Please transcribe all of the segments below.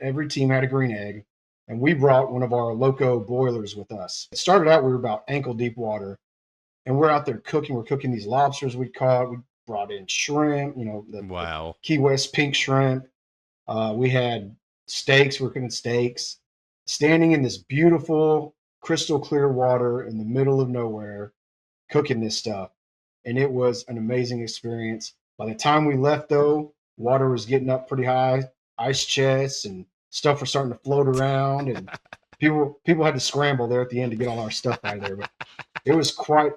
every team had a green egg, and we brought one of our loco boilers with us. It started out we were about ankle deep water, and we're out there cooking. We're cooking these lobsters we caught. We brought in shrimp, the Wow. Key West pink shrimp. We had steaks. We're cooking steaks, standing in this beautiful crystal clear water in the middle of nowhere, cooking this stuff, and it was an amazing experience. By the time we left, though, water was getting up pretty high, ice chests and stuff were starting to float around, and people had to scramble there at the end to get all our stuff out of there. But it was quite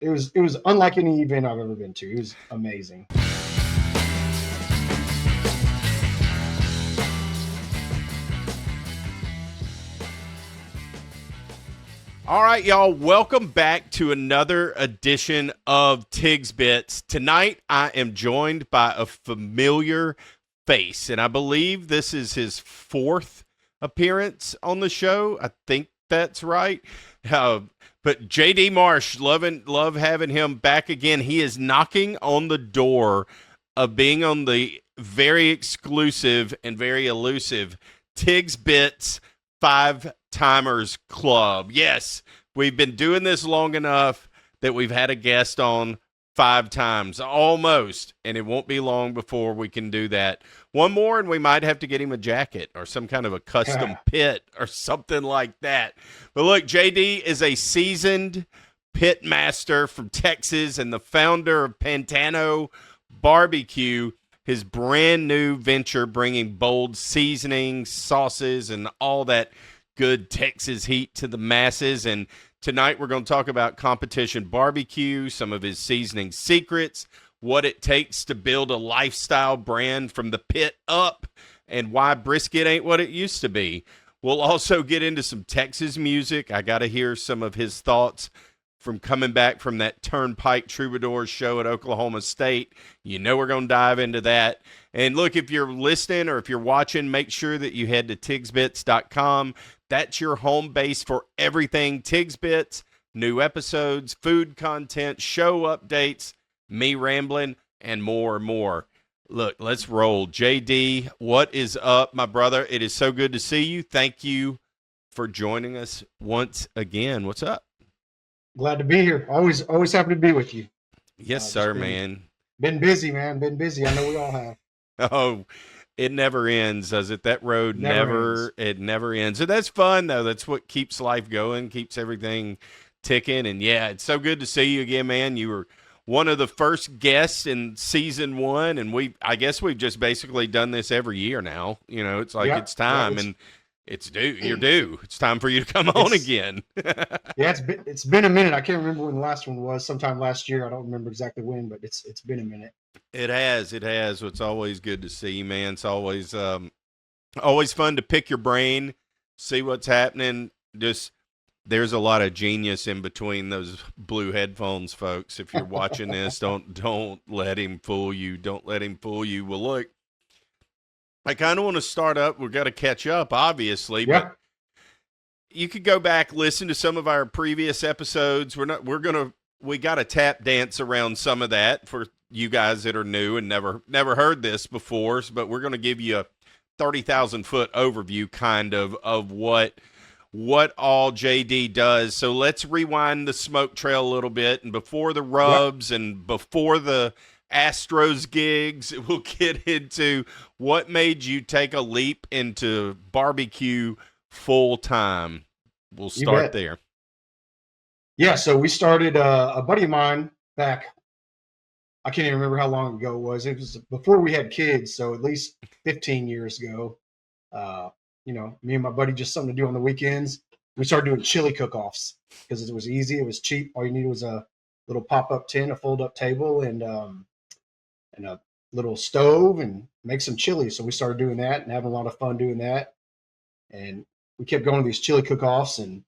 it was unlike any event I've ever been to. It was amazing. All right, y'all, welcome back to another edition of Tigs Bits. Tonight, I am joined by a familiar face, and I believe this is his fourth appearance on the show. I think that's right. But JD Marsh, love having him back again. He is knocking on the door of being on the very exclusive and very elusive Tigs Bits 5-Timers Club. Yes, we've been doing this long enough that we've had a guest on 5 times, almost, and it won't be long before we can do that. One more, and we might have to get him a jacket or some kind of a custom pit or something like that. But look, JD is a seasoned pitmaster from Texas and the founder of Pantano BBQ, his brand new venture bringing bold seasonings, sauces, and all that good Texas heat to the masses. And tonight we're going to talk about competition barbecue, some of his seasoning secrets, what it takes to build a lifestyle brand from the pit up, and why brisket ain't what it used to be. We'll also get into some Texas music. I got to hear some of his thoughts from coming back from that Turnpike Troubadours show at Oklahoma State. You know we're going to dive into that. And look, if you're listening or if you're watching, make sure that you head to tigsbits.com. That's your home base for everything Tigs Bits, new episodes, food content, show updates, me rambling, and more and more. Look, let's roll. JD, what is up, my brother? It is so good to see you. Thank you for joining us once again. What's up? Glad to be here. Always happy to be with you. Yes, sir, man. Been busy, man. Been busy. I know we all have. Oh, it never ends, does it? That road never ends. And that's fun, though. That's what keeps life going, keeps everything ticking. And yeah, it's so good to see you again, man. You were one of the first guests in season 1, and I guess we've just basically done this every year now. You know, it's like it's time, and it's due. You're due. It's time for you to come on again. Yeah, it's been a minute. I can't remember when the last one was. Sometime last year. I don't remember exactly when, but it's been a minute. It has. It's always good to see you, man. It's always fun to pick your brain, see what's happening. Just there's a lot of genius in between those blue headphones, folks. If you're watching this, don't let him fool you. Don't let him fool you. Well, look, I kind of want to start up. We've got to catch up, obviously, but you could go back, listen to some of our previous episodes. We got to tap dance around some of that for you guys that are new and never heard this before, but we're going to give you a 30,000 foot overview kind of what all JD does. So let's rewind the smoke trail a little bit, and before the rubs and before the Astros gigs, we'll get into what made you take a leap into barbecue full time. We'll start there. Yeah, so we started a buddy of mine back. I can't even remember how long ago it was. It was before we had kids, so at least 15 years ago. Me and my buddy, just something to do on the weekends. We started doing chili cook-offs because it was easy. It was cheap. All you needed was a little pop-up tin, a fold-up table, and a little stove, and make some chili. So we started doing that and having a lot of fun doing that. And we kept going to these chili cook-offs and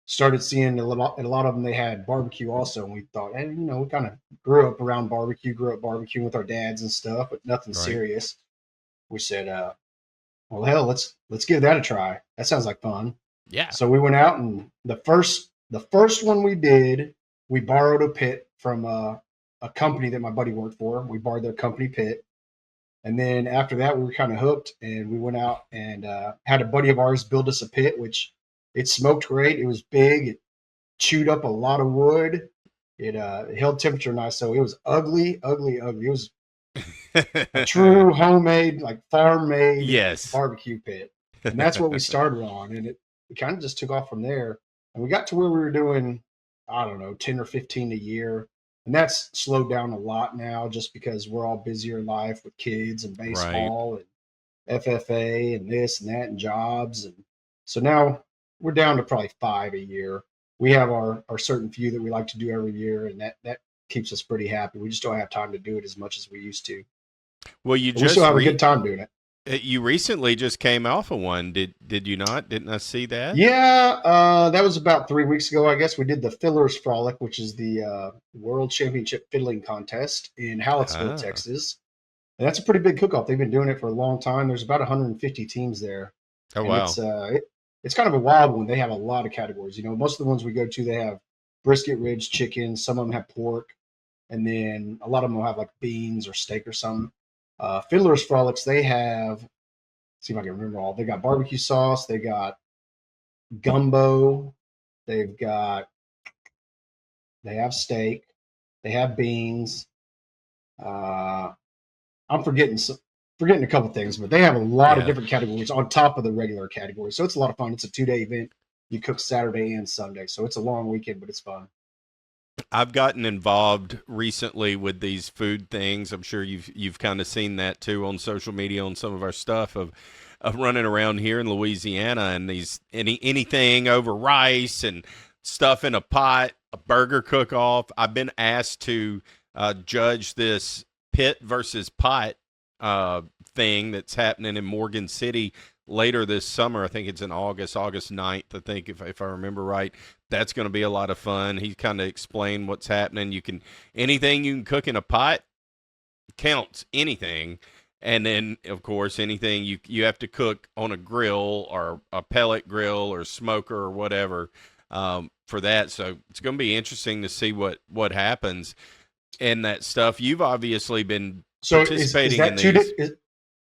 started seeing a lot of them. They had barbecue also, and we thought, we kind of grew up around barbecue, grew up barbecuing with our dads and stuff, but nothing serious. We said, well, hell, let's give that a try. That sounds like fun. Yeah. So we went out, and the first one we did, we borrowed a pit from a company that my buddy worked for. We borrowed their company pit, And then after that, we were kind of hooked, and we went out and had a buddy of ours build us a pit, which it smoked great. It was big. It chewed up a lot of wood. It held temperature nice, so it was ugly, ugly, ugly. It was a true homemade, like farm made Yes. barbecue pit, and that's what we started on, and it kind of just took off from there. And we got to where we were doing, I don't know, 10 or 15 a year, and that's slowed down a lot now, just because we're all busier in life with kids and Right. baseball and FFA and this and that and jobs, and so now we're down to probably 5 a year. We have our certain few that we like to do every year, and that keeps us pretty happy. We just don't have time to do it as much as we used to. Well, you But we still just have a good time doing it. you recently just came off of one. Did you not? Didn't I see that? Yeah, that was about 3 weeks ago. I guess we did the Fiddler's Frolic, which is the World Championship Fiddling Contest in Hallettsville, Ah, Texas. And that's a pretty big cook-off. They've been doing it for a long time. There's about 150 teams there, oh and wow. it's kind of a wild one. They have a lot of categories. Most of the ones we go to, they have brisket, ribs, chicken. Some of them have pork, and then a lot of them will have like beans or steak or something. Fiddler's Frolics, they have. See if I can remember all. They got barbecue sauce. They got gumbo. They've got they have steak. They have beans. Uh, I'm forgetting a couple things, but they have a lot of Yeah. different categories on top of the regular category. So it's a lot of fun. It's a 2 day event. You cook Saturday and Sunday, so it's a long weekend, but it's fun. I've gotten involved recently with these food things. I'm sure you've kind of seen that too on social media on some of our stuff of running around here in Louisiana and these anything over rice and stuff in a pot, a burger cook off. I've been asked to judge this pit versus pot thing that's happening in Morgan City later this summer. I think it's in August 9th, I think, if I remember right. That's going to be a lot of fun. He kind of explained what's happening. Anything you can cook in a pot counts, anything. And then, of course, anything you have to cook on a grill or a pellet grill or smoker or whatever for that. So it's going to be interesting to see what happens in that stuff. You've obviously been So is participating in that two these.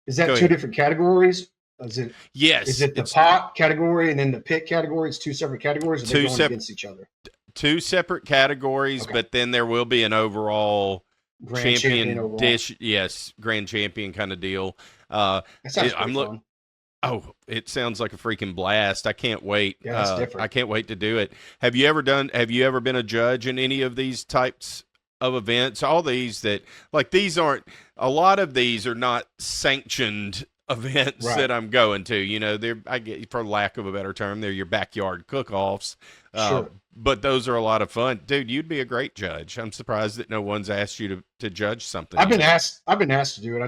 is that Go two ahead. different categories? Is Yes, it the pot category and then the pit category? It's two separate categories, or they two going separate against each other? two separate categories, Okay, but then there will be an overall grand champion champion overall. dish. Yes, grand champion kind of deal. That sounds I'm pretty look. fun. Oh, it sounds like a freaking blast! I can't wait. Yeah, that's I different. can't wait to do it. Have you ever been a judge in any of these types of events? All these that like these aren't. A lot of these are not sanctioned events Right. that I'm going to. They're I get for lack of a better term, they're your backyard cook-offs. Uh, Sure. but those are a lot of fun, dude. You'd be a great judge. I'm surprised that no one's asked you to judge something I've been yet. asked. I've been asked to do it.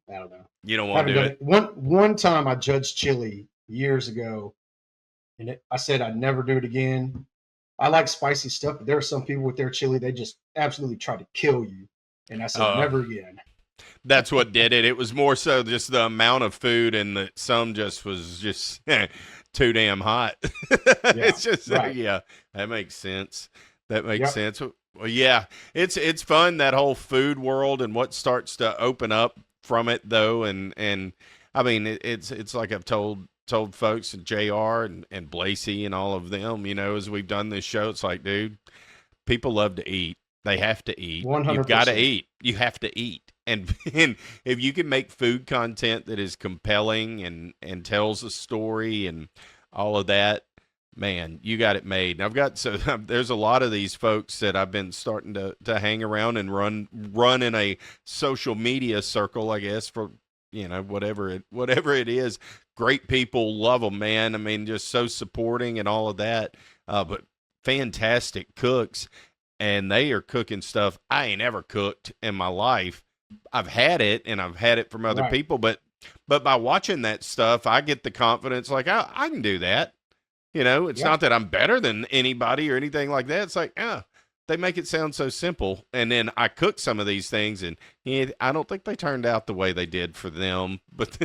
I don't know. You don't I want to haven't do done it. it. One time I judged chili years ago, and I said I'd never do it again. I like spicy stuff, but there are some people with their chili, they just absolutely try to kill you. And I said, Uh, never again. that's what did it. It was more so just the amount of food, and that some just was just too damn hot. Yeah, It's just right. yeah, that makes sense. That makes Yep. sense. Well, yeah, it's fun that whole food world and what starts to open up from it though, and I mean it's like I've told folks and Jr. and Blasey and all of them, as we've done this show, it's like, dude, people love to eat. They have to eat. You've got to 100%. eat. You have to eat. And if you can make food content that is compelling and tells a story and all of that, man, you got it made. And I've got there's a lot of these folks that I've been starting to hang around and run in a social media circle, I guess, for whatever it is. Great people, love them, man. I mean, just so supporting and all of that. But fantastic cooks, and they are cooking stuff I ain't ever cooked in my life. I've had it, and I've had it from other Right. people, but by watching that stuff, I get the confidence like I can do that. It's Yeah. not that I'm better than anybody or anything like that. It's like, they make it sound so simple. And then I cook some of these things, and I don't think they turned out the way they did for them. But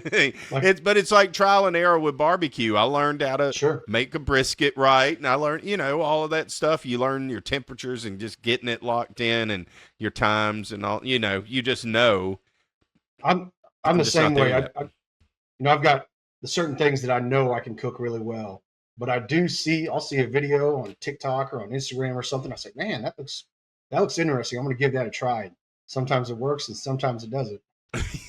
Like, it's like trial and error with barbecue. I learned how to sure. make a brisket right, and I learned, all of that stuff. You learn your temperatures and just getting it locked in, and your times and all. You just know. I'm I'm the just not same there way. yet. I've got the certain things that I know I can cook really well, but I'll see a video on TikTok or on Instagram or something. I say, man, that looks interesting. I'm going to give that a try. Sometimes it works and sometimes it doesn't.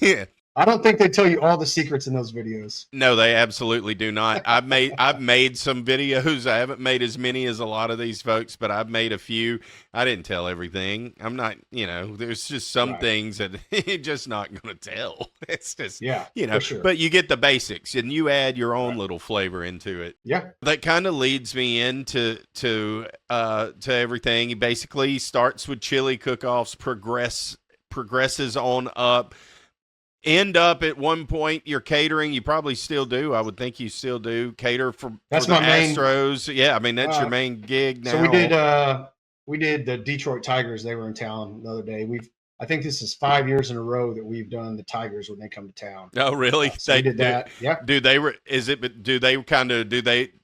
Yeah. I don't think they tell you all the secrets in those videos. No, they absolutely do not. I've made some videos. I haven't made as many as a lot of these folks, but I've made a few. I didn't tell everything. I'm not, there's just some Right. things that you're just not going to tell. It's just, Yeah, for sure. but you get the basics and you add your own Right. little flavor into it. Yeah. That kind of leads me into to everything. He basically starts with chili cook-offs, progresses on up. End up at one point you're catering. You probably still do. I would think you still do cater for That's the my main. Astros. Yeah, I mean that's your main gig now. So we did the Detroit Tigers. They were in town the other day. I think this is 5 years in a row that we've done the Tigers when they come to town. Oh, really? So we did that. Yeah.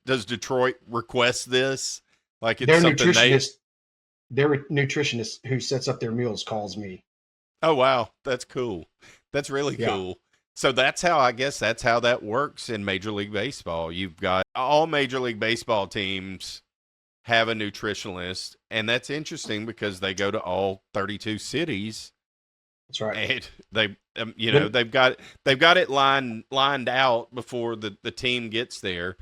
Does Detroit request this? Like it's Their something nutritionist who sets up their meals calls me. Oh, wow. That's cool. That's really cool. So that's how that works in Major League Baseball. You've got all Major League Baseball teams have a nutritionist, and that's interesting because they go to all 32 cities. That's right. And they've got it lined out before the team gets there.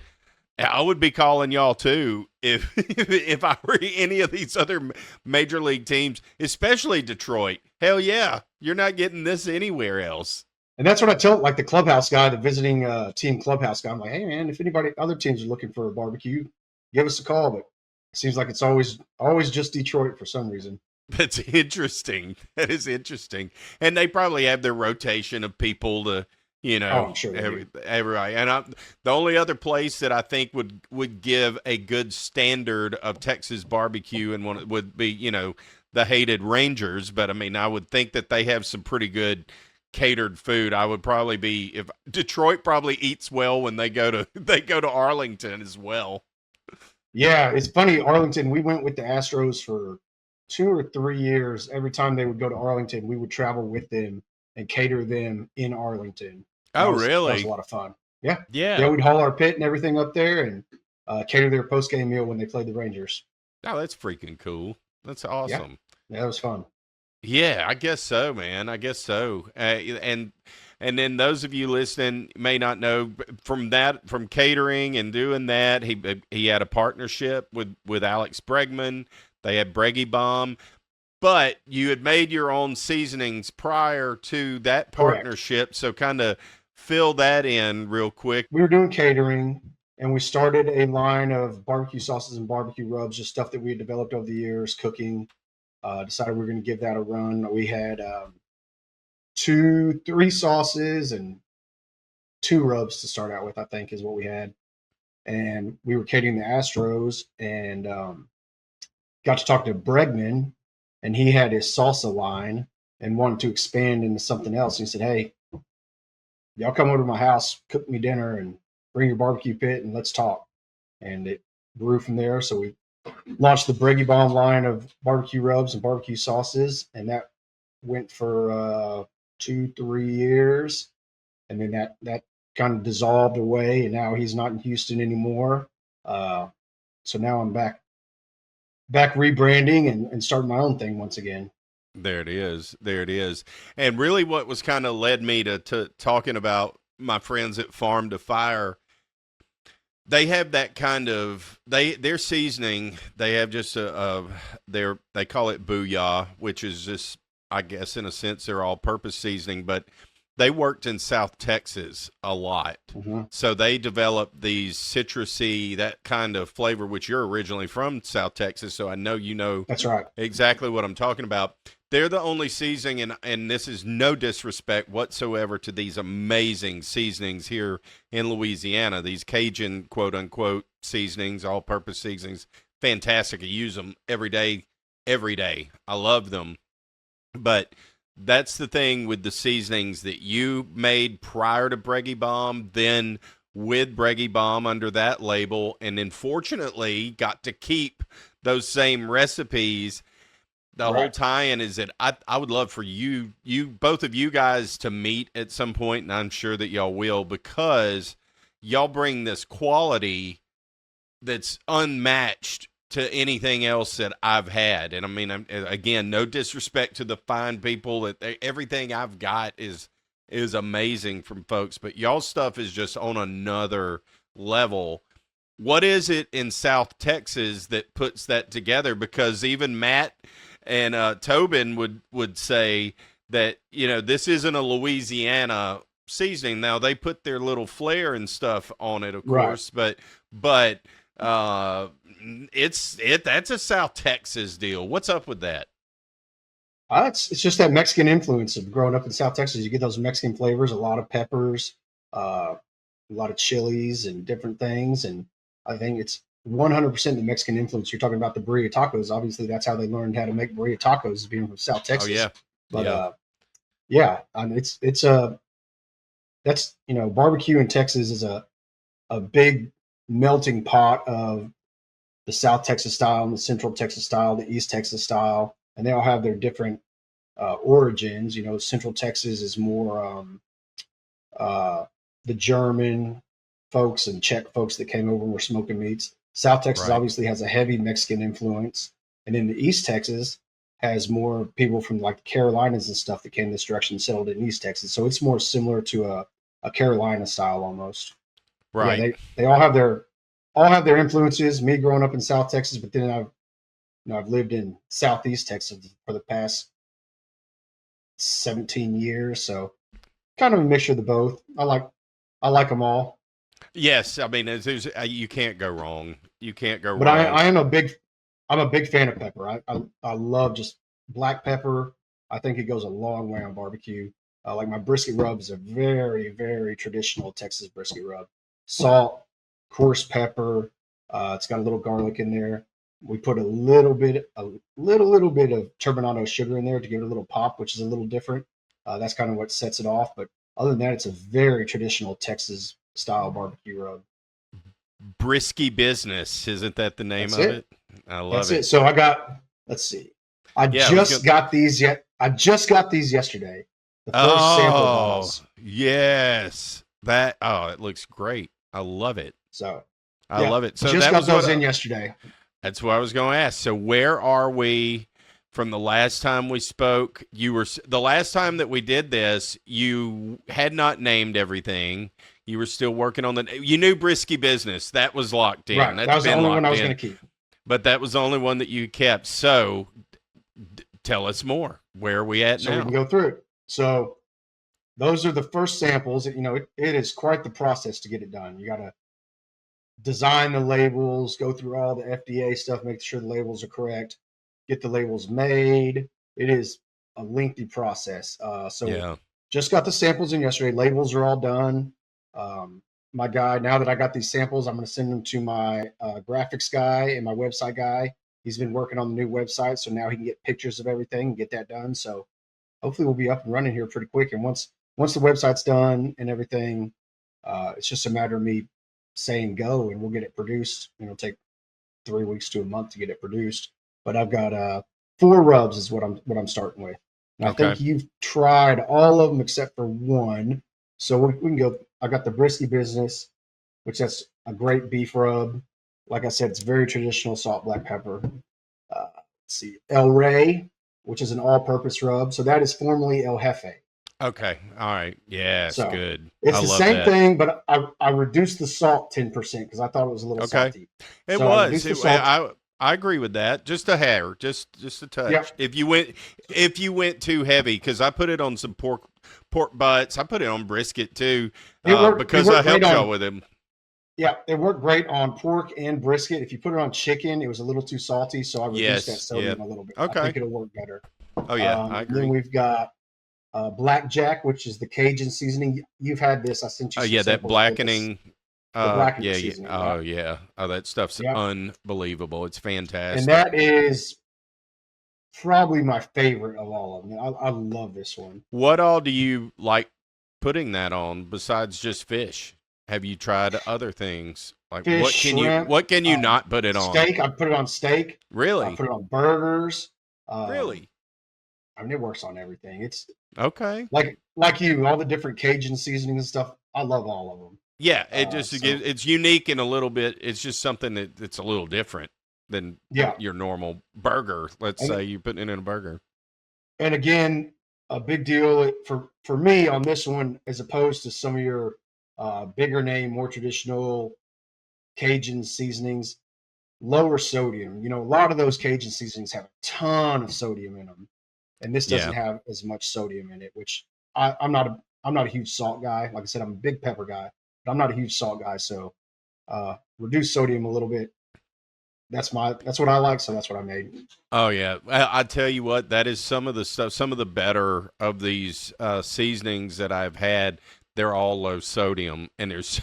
I would be calling y'all too if if I were any of these other major league teams, especially Detroit. Hell yeah, you're not getting this anywhere else. And that's what I tell like the clubhouse guy, the visiting team clubhouse guy. I'm like, hey man, if other teams are looking for a barbecue, give us a call. But it seems like it's always just Detroit for some reason. That's interesting. That is interesting. And they probably have their rotation of people to. I'm sure everybody. And the only other place that I think would give a good standard of Texas barbecue and one would be, the hated Rangers. But I mean, I would think that they have some pretty good catered food. I would probably be if Detroit probably eats well when they go to Arlington as well. Yeah, it's funny. Arlington, we went with the Astros for 2 or 3 years. Every time they would go to Arlington, we would travel with them and cater them in Arlington. Really? That was a lot of fun. Yeah. Yeah. We'd haul our pit and everything up there and cater their post-game meal when they played the Rangers. Oh, that's freaking cool. That's awesome. Yeah, that was fun. Yeah, I guess so, man. I guess so. And then those of you listening may not know from catering and doing that, he had a partnership with Alex Bregman. They had Breggy Bomb. But you had made your own seasonings prior to that partnership, correct. So kind of fill that in real quick. We were doing catering, and we started a line of barbecue sauces and barbecue rubs, just stuff that we had developed over the years, cooking. Decided we were going to give that a run. We had 3 sauces and 2 rubs to start out with, I think is what we had. And we were catering the Astros and got to talk to Bregman. And he had his salsa line and wanted to expand into something else. And he said, hey, y'all come over to my house, cook me dinner, and bring your barbecue pit, and let's talk. And it grew from there. So we launched the Breggy Bomb line of barbecue rubs and barbecue sauces. And that went for 2-3 years. And then that kind of dissolved away. And now he's not in Houston anymore. So now I'm back rebranding and starting my own thing once again. There it is. And really what was kind of led me to talking about my friends at Farm to Fire, they have that kind of, their seasoning, they have just they call it booyah, which is just, I guess in a sense, they're all-purpose seasoning, but they worked in South Texas a lot. Mm-hmm. So they developed these citrusy, that kind of flavor, which you're originally from South Texas. So I know That's right. Exactly what I'm talking about. They're the only seasoning, and this is no disrespect whatsoever to these amazing seasonings here in Louisiana, these Cajun quote-unquote seasonings, all-purpose seasonings. Fantastic. I use them every day. I love them. But that's the thing with the seasonings that you made prior to Breggy Bomb, then with Breggy Bomb under that label, and then fortunately got to keep those same recipes. the whole tie-in is that I would love for you both of you guys to meet at some point, and I'm sure that y'all will, because y'all bring this quality that's unmatched to anything else that I've had. And I mean, again, no disrespect to the fine people, that everything I've got is amazing from folks, but y'all's stuff is just on another level. What is it in South Texas that puts that together? Because even Matt and Tobin would say that, you know, this isn't a Louisiana seasoning. Now they put their little flair and stuff on it, of course, but that's a South Texas deal. What's up with that? It's just that Mexican influence of growing up in South Texas. You get those Mexican flavors, a lot of peppers, a lot of chilies and different things. And I think it's 100% the Mexican influence. You're talking about the burrito tacos. Obviously, that's how they learned how to make burrito tacos, being from South Texas. Oh, yeah. But that's, you know, barbecue in Texas is a big melting pot of the South Texas style and the Central Texas style, the East Texas style, and they all have their different origins. You know, Central Texas is more the German folks and Czech folks that came over and were smoking meats. South Texas obviously has a heavy Mexican influence, and then the East Texas has more people from like the Carolinas and stuff that came this direction and settled in East Texas. So it's more similar to a Carolina style almost. Right. Yeah, they all have their influences. Me growing up in South Texas, but then I've lived in Southeast Texas for the past 17 years, so kind of a mixture of the both. I like them all. Yes, I mean, you can't go wrong. You can't go wrong. But I'm a big fan of pepper. I love just black pepper. I think it goes a long way on barbecue. Like my brisket rub is a very, very traditional Texas brisket rub. Salt, coarse pepper. It's got a little garlic in there. We put a little bit of turbinado sugar in there to give it a little pop, which is a little different. That's kind of what sets it off. But other than that, it's a very traditional Texas style barbecue rub. Brisky Business, isn't that the name of it? I love it. So let's see. I just got these yesterday. The first sample bottles. Yes. It looks great. I love it. So I love it. So just got those in yesterday. That's what I was going to ask. So where are we from the last time we spoke? The last time that we did this, you had not named everything. You were still working on you knew Brisky Business. That was locked in. Right. That was the only one I was going to keep. But that was the only one that you kept. So tell us more. Where are we at now? So we can go through it. So those are the first samples. You know, it is quite the process to get it done. You got to design the labels, go through all the FDA stuff, make sure the labels are correct, get the labels made. It is a lengthy process. Just got the samples in yesterday. Labels are all done. My guy, now that I got these samples, I'm going to send them to my graphics guy and my website guy. He's been working on the new website, so now he can get pictures of everything and get that done. So hopefully we'll be up and running here pretty quick. And once the website's done and everything, it's just a matter of me saying go, and we'll get it produced. It'll take 3 weeks to a month to get it produced. But I've got 4 rubs is what I'm starting with. And I think you've tried all of them except for one. So we can go. I got the Brisky Business, which that's a great beef rub. Like I said, it's very traditional salt, black pepper. Let's see, El Rey, which is an all-purpose rub. So that is formerly El Jefe. Okay. All right. Yeah, it's good. It's the same thing, but I reduced the salt 10% because I thought it was a little salty. It was. I agree with that. Just a hair, just a touch. Yep. If you went too heavy, because I put it on some pork butts. I put it on brisket too, because I helped y'all with them. Yeah, it worked great on pork and brisket. If you put it on chicken, it was a little too salty, so I reduced that sodium a little bit. Okay. I think it'll work better. Oh yeah, I agree. Then we've got Blackjack, which is the Cajun seasoning. You've had this. I sent you. Oh yeah, that blackening. Seasoning, oh yeah. Oh, that stuff's unbelievable. It's fantastic. And that is probably my favorite of all of them. I love this one. What all do you like putting that on besides just fish? Have you tried other things? Like fish, what can you not put it on? Steak. I put it on steak. Really? I put it on burgers. Really? I mean, it works on everything. It's Okay. like you, all the different Cajun seasonings and stuff. I love all of them. Yeah, it just So it's unique and a little bit. It's just something that's a little different than yeah, your normal burger. Let's and say you putting it in a burger. and again, a big deal for me on this one, as opposed to some of your bigger name, more traditional Cajun seasonings, lower sodium. You know, a lot of those Cajun seasonings have a ton of sodium in them, and this doesn't Yeah. have as much sodium in it. Which I'm not a huge salt guy. Like I said, I'm a big pepper guy, but I'm not a huge salt guy. So reduce sodium a little bit. That's what I like. So that's what I made. Oh yeah, I tell you what, that is some of the stuff. Some of the better of these seasonings that I've had. They're all low sodium, and there's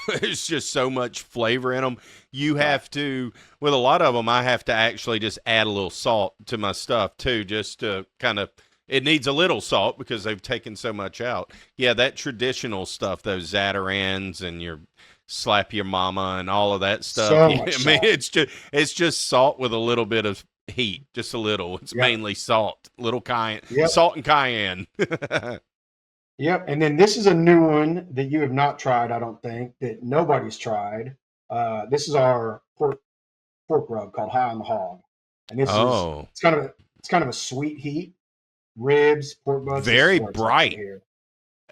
just so much flavor in them. You have to, with a lot of them, I have to actually just add a little salt to my stuff too, just to kind of. It needs a little salt because they've taken so much out. Yeah, that traditional stuff, those Zatarans and your slap your mama and all of that stuff. So Yeah, much I mean, salt. it's just salt with a little bit of heat, just a little. It's Yep. mainly salt, little cayenne, Yep. salt and cayenne. Yep. And then this is a new one that you have not tried, I don't think, that nobody's tried. This is our pork rub called High on the Hog, and this is Oh, it's kind of a sweet heat. Ribs, pork butts. This is very what it's like right bright. here.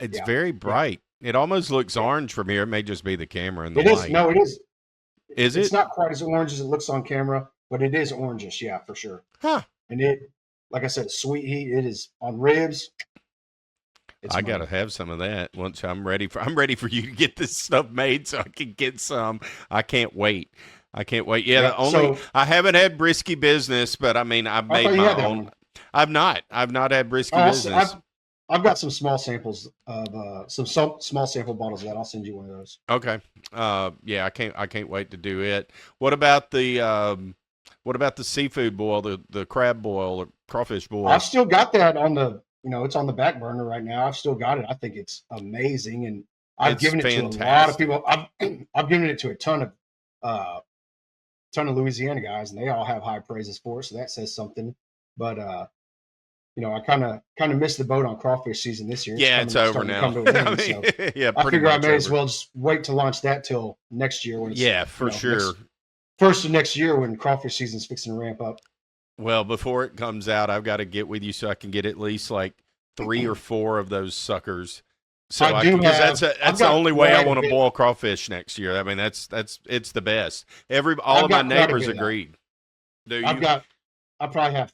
It's Yeah. very Yeah. bright. It almost looks Yeah. orange from here. It may just be the camera and the It is. light. No, it is. Is It's it? not quite as orange as it looks on camera, but it is orangish. Yeah, for sure. Huh. And it, like I said, a sweet heat. It is on ribs. It's I gotta money. have some of that once I'm ready for you to get this stuff made so I can get some. I can't wait. I can't wait. Yeah, Yeah. the only So I haven't had brisky business, but I mean I've I made thought you my had that own. one. I've not. I've not had brisky I'll, business. I've got some small samples of small sample bottles of that. I'll send you one of those. Okay. Yeah, I can't wait to do it. What about the seafood boil, the crab boil or crawfish boil? I've still got that on the, it's on the back burner right now. I've still got it. I think it's amazing, and I've It's given it to a lot of fantastic. people. I've given it to a uh, ton of Louisiana guys, and they all have high praises for it. So that says something. But I kind of missed the boat on crawfish season this year. Yeah, it's over starting to now. come to an I end. mean, So yeah, I pretty figure I much may as over. well just wait to launch that till next year when it's Yeah, for sure. first of next year when crawfish season's fixing to ramp up. Well, before it comes out, I've got to get with you so I can get at least like 3 or 4 of those suckers. So I do because have. that's I've the got only way I quite a want to bit. boil crawfish next year. I mean, that's it's the best. All I've of my got quite a neighbors bit of that. agreed. Do I've you? got. I probably have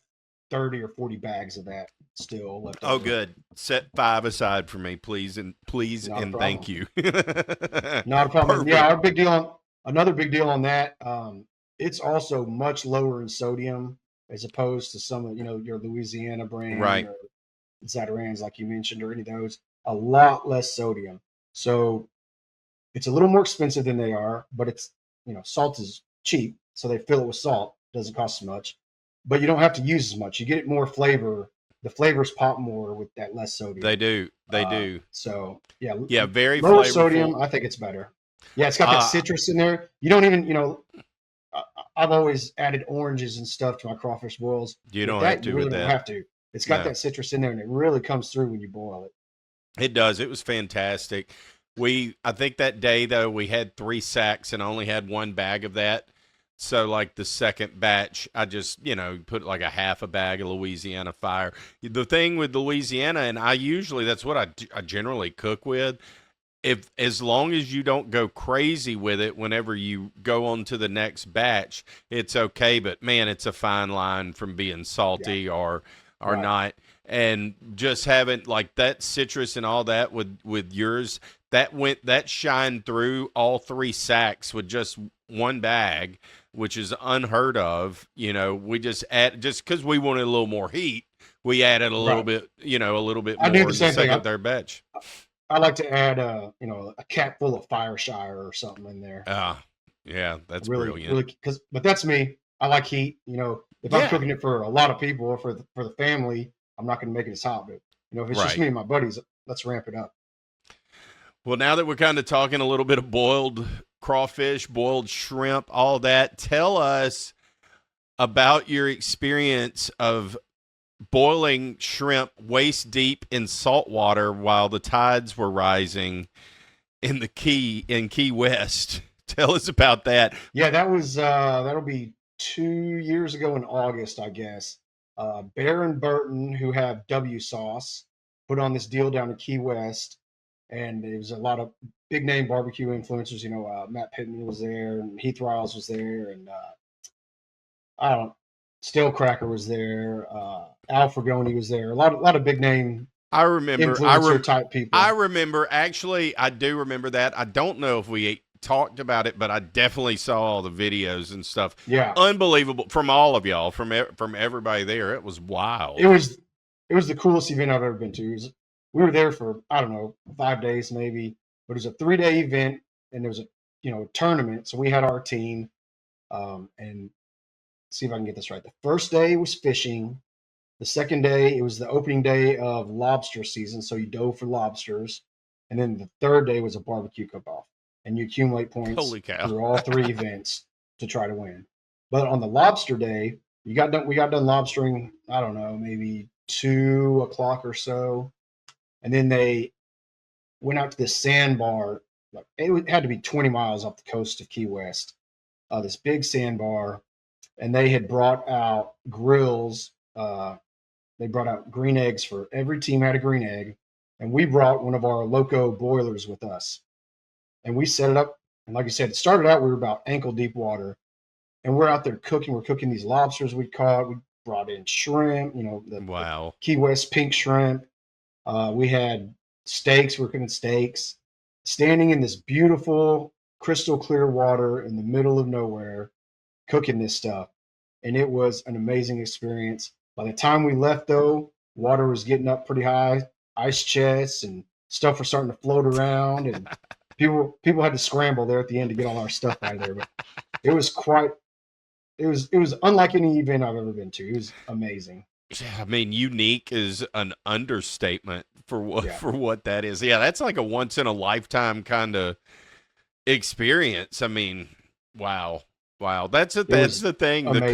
30 or 40 bags of that still left Oh, over. good. Set 5 aside for me, please, and Not a thank problem. you. Not a problem. Yeah, Perfect. our big deal on another big deal on that. It's also much lower in sodium as opposed to some of your Louisiana brand Right. or Zatarans, like you mentioned, or any of those. A lot less sodium, so it's a little more expensive than they are. But it's salt is cheap, so they fill it with salt. Doesn't cost as much, but you don't have to use as much. You get more flavor. The flavors pop more with that less sodium. They do. They do. So yeah, Yeah, very lower flavorful. sodium. I think it's better. Yeah, it's got that Uh, citrus in there. You don't even, I've always added oranges and stuff to my crawfish boils. You With don't that, have to you really with don't that. have to. It's got No. that citrus in there, and it really comes through when you boil it. It does. It was fantastic. I think that day though we had 3 sacks and I only had 1 bag of that. So like the second batch, I just put like a half a bag of Louisiana Fire. The thing with Louisiana, and that's what I generally cook with. If as long as you don't go crazy with it, whenever you go on to the next batch, it's okay. But man, it's a fine line from being salty or Right. not. And just having like that citrus and all that with yours, that shined through all 3 sacks with just 1 bag, which is unheard of. We just because we wanted a little more heat, we added a little Right. bit, a little bit I more do in the the same thing. second, third batch. I like to add, a cap full of Fireshire or something in there. Yeah, that's Really, brilliant. but that's me. I like heat. If I'm Yeah, cooking it for a lot of people or for the family, I'm not going to make it as hot. But if it's just right. me and my buddies, let's ramp it up. Well, now that we're kind of talking a little bit of boiled crawfish, boiled shrimp, all that, tell us about your experience of boiling shrimp waist deep in salt water while the tides were rising in Key West. Tell us about that. Yeah, that was that'll be 2 years ago in August, I guess. Bear and Burton, who have W Sauce, put on this deal down in Key West, and it was a lot of big name barbecue influencers. Matt Pittman was there, and Heath Riles was there, and I don't, Stale Cracker was there, Al Fragoni was there. A lot of big name I remember. influencer type I people. remember. Actually, I do remember that. I don't know if we talked about it, but I definitely saw all the videos and stuff. Yeah, Unbelievable from all of y'all, from everybody there. It was it wild. was it was the coolest event I've ever been to. We were there for, I don't know, 5 days maybe, but it was a 3-day event, and there was a tournament. So we had our team, and see if I can get this right. The first day was fishing. The second day, it was the opening day of lobster season, so you dove for lobsters. And then the third day was a barbecue cook-off, and you accumulate points Holy cow! through all three events to try to win. But on the lobster day, we got done lobstering, I don't know, maybe 2 o'clock or so, and then they went out to this sandbar. Like, it had to be 20 miles off the coast of Key West. This big sandbar, and they had brought out grills. They brought out green eggs for every team had a green egg, and we brought one of our Loco boilers with us, and we set it up. And like I said, it started out we were about ankle deep water, and we're out there cooking. We're cooking these lobsters we caught. We brought in shrimp, the Wow. Key West pink shrimp. We had steaks. We were cooking steaks, standing in this beautiful crystal clear water in the middle of nowhere, cooking this stuff, and it was an amazing experience. By the time we left, though, water was getting up pretty high, ice chests and stuff were starting to float around, and people had to scramble there at the end to get all our stuff out of there. But it was quite it was unlike any event I've ever been to. It was amazing. Yeah, I mean, unique is an understatement for what Yeah, for what that is. Yeah, that's like a once in a lifetime kind of experience. I mean, wow. Wow. it That's was the thing. amazing.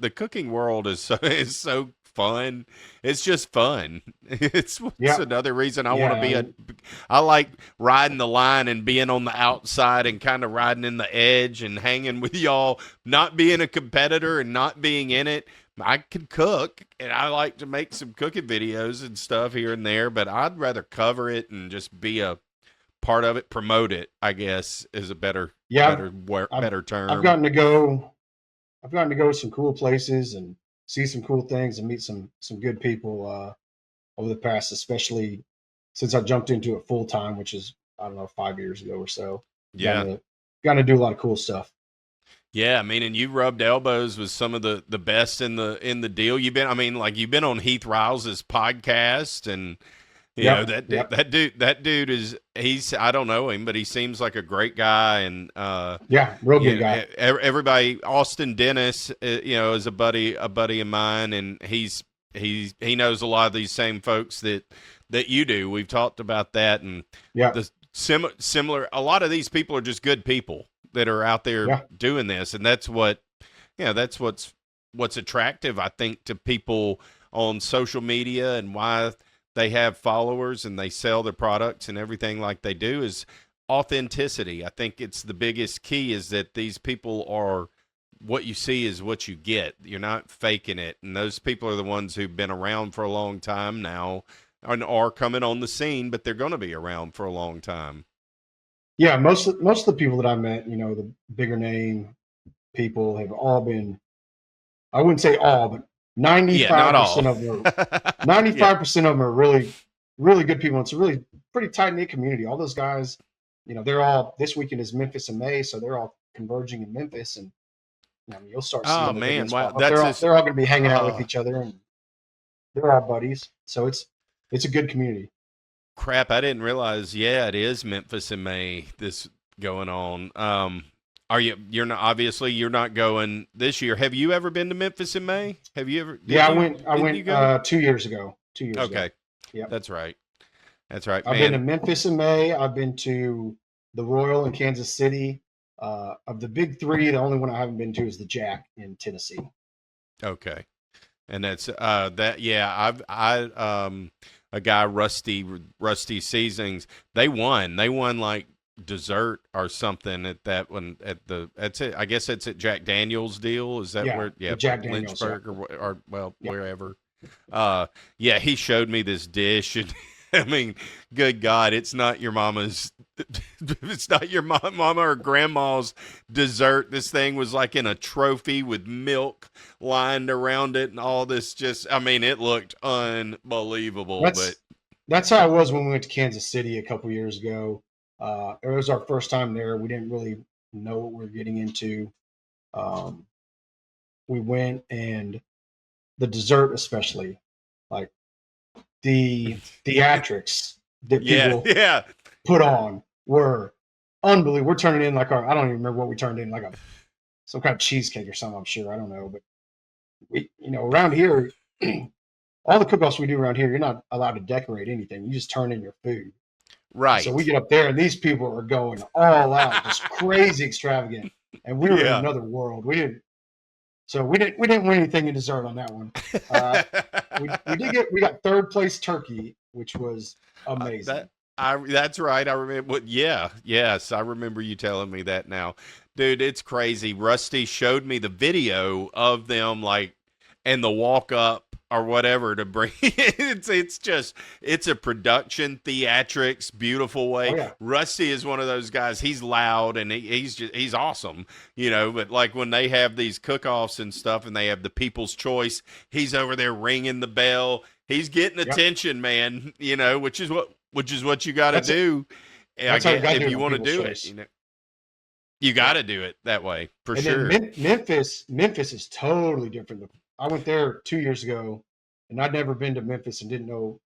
The cooking world is so is so fun. It's just fun. It's Yeah, another reason I want to yeah, be a I like riding the line and being on the outside and kind of riding in the edge and hanging with y'all, not being a competitor and not being in it. I can cook and I like to make some cooking videos and stuff here and there, but I'd rather cover it and just be a part of it, promote it, I guess is a yeah. I've better I've term. gotten to go. I've gotten to go to some cool places and see some cool things and meet some good people over the past, especially since I jumped into it full time, which is, I don't know, 5 years ago or so. Yeah. Gotten to do a lot of cool stuff. Yeah, I mean, and you rubbed elbows with some of the best in the deal. You've been on Heath Riles' podcast, and Yep, yep, that dude is I don't know him, but he seems like a great guy, and yeah, real good guy. everybody. Austin Dennis, is a buddy of mine, and he knows a lot of these same folks that you do. We've talked about that, and Yeah, the similar. A lot of these people are just good people that are out there yeah, doing this, and that's what's attractive, I think, to people on social media and why they have followers and they sell their products and everything like they do is authenticity. I think it's the biggest key is that these people are what you see is what you get. You're not faking it. And those people are the ones who've been around for a long time now and are coming on the scene, but they're going to be around for a long time. yeah. Most of the people that I met, the bigger name people have all been. I wouldn't say all, but ninety Yeah, five not all. percent of them. Ninety Yeah. five percent of them are really, really good people. It's a really pretty tight knit community. All those guys, they're all, this weekend is Memphis and May, so they're all converging in Memphis, and you'll start Oh seeing the man, videos wow. pop up. That's just They're all going to be hanging out with uh each other, and they're all buddies. So it's a good community. crap, I didn't realize. Yeah, it is Memphis in May this going on. You're not obviously you're not going this year. Have you ever been to Memphis in May? Have you ever Yeah, I did you went go? 2 years ago. 2 years ago. Okay. Yep. That's right. That's right, I've been to man. Memphis in May. I've been to the Royal in Kansas City. Of the big three, the only one I haven't been to is the Jack in Tennessee. Okay. And that's that. Yeah, a guy Rusty Seasonings. They won. They won like dessert or something at that one that's it. I guess it's at Jack Daniel's deal. Is that Yeah, where? Yeah, the Jack Daniels. Yeah. Lynchburg or well, Yeah. wherever. Yeah, he showed me this dish, and I mean, good God, it's not your mama's. It's not your mama or grandma's dessert. This thing was like in a trophy with milk lined around it and all this. Just, I mean, it looked unbelievable. That's how it was when we went to Kansas City a couple years ago. It was our first time there. We didn't really know what we were getting into. Um, we went, and the dessert, especially, like the theatrics that yeah, people yeah, put on, were unbelievable. We're turning in like I don't even remember what we turned in, like some kind of cheesecake or something. I'm sure, I don't know, but we, around here, all the cook-offs we do around here, you're not allowed to decorate anything. You just turn in your food. So we right. get up there, and these people are going all out, just crazy extravagant. And we were in Yeah. another world. We didn't win anything in dessert on that one. Uh, we got third place turkey, which was amazing. That's right. I remember. Yes, I remember you telling me that now, dude. It's crazy. Rusty showed me the video of them like, and the walk up or whatever to bring. It's a production theatrics, beautiful way. Oh yeah, Rusty is one of those guys. He's loud and he's awesome, But like when they have these cook-offs and stuff, and they have the People's Choice, he's over there ringing the bell. He's getting yep. attention, man. Which is what you got to That's do. That's how you got to do If it you on want to People's do Choice. it, you got to do it that way for And sure. then Memphis is totally different. I went there 2 years ago, and I'd never been to Memphis and didn't know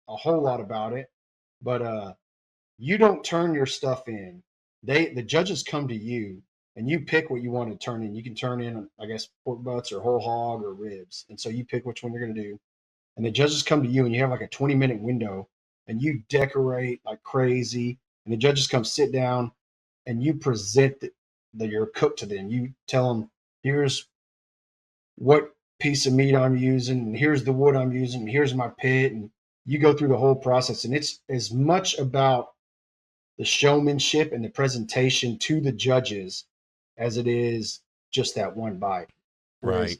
a whole lot about it. But you don't turn your stuff in. The judges come to you, and you pick what you want to turn in. You can turn in, I guess, pork butts or whole hog or ribs, and so you pick which one you're going to do. And the judges come to you, and you have like a 20-minute window, and you decorate like crazy. And the judges come sit down, and you present your cook to them. You tell them, here's what piece of meat I'm using, and here's the wood I'm using, and here's my pit, and you go through the whole process. And it's as much about the showmanship and the presentation to the judges as it is just that one bite. Right. Whereas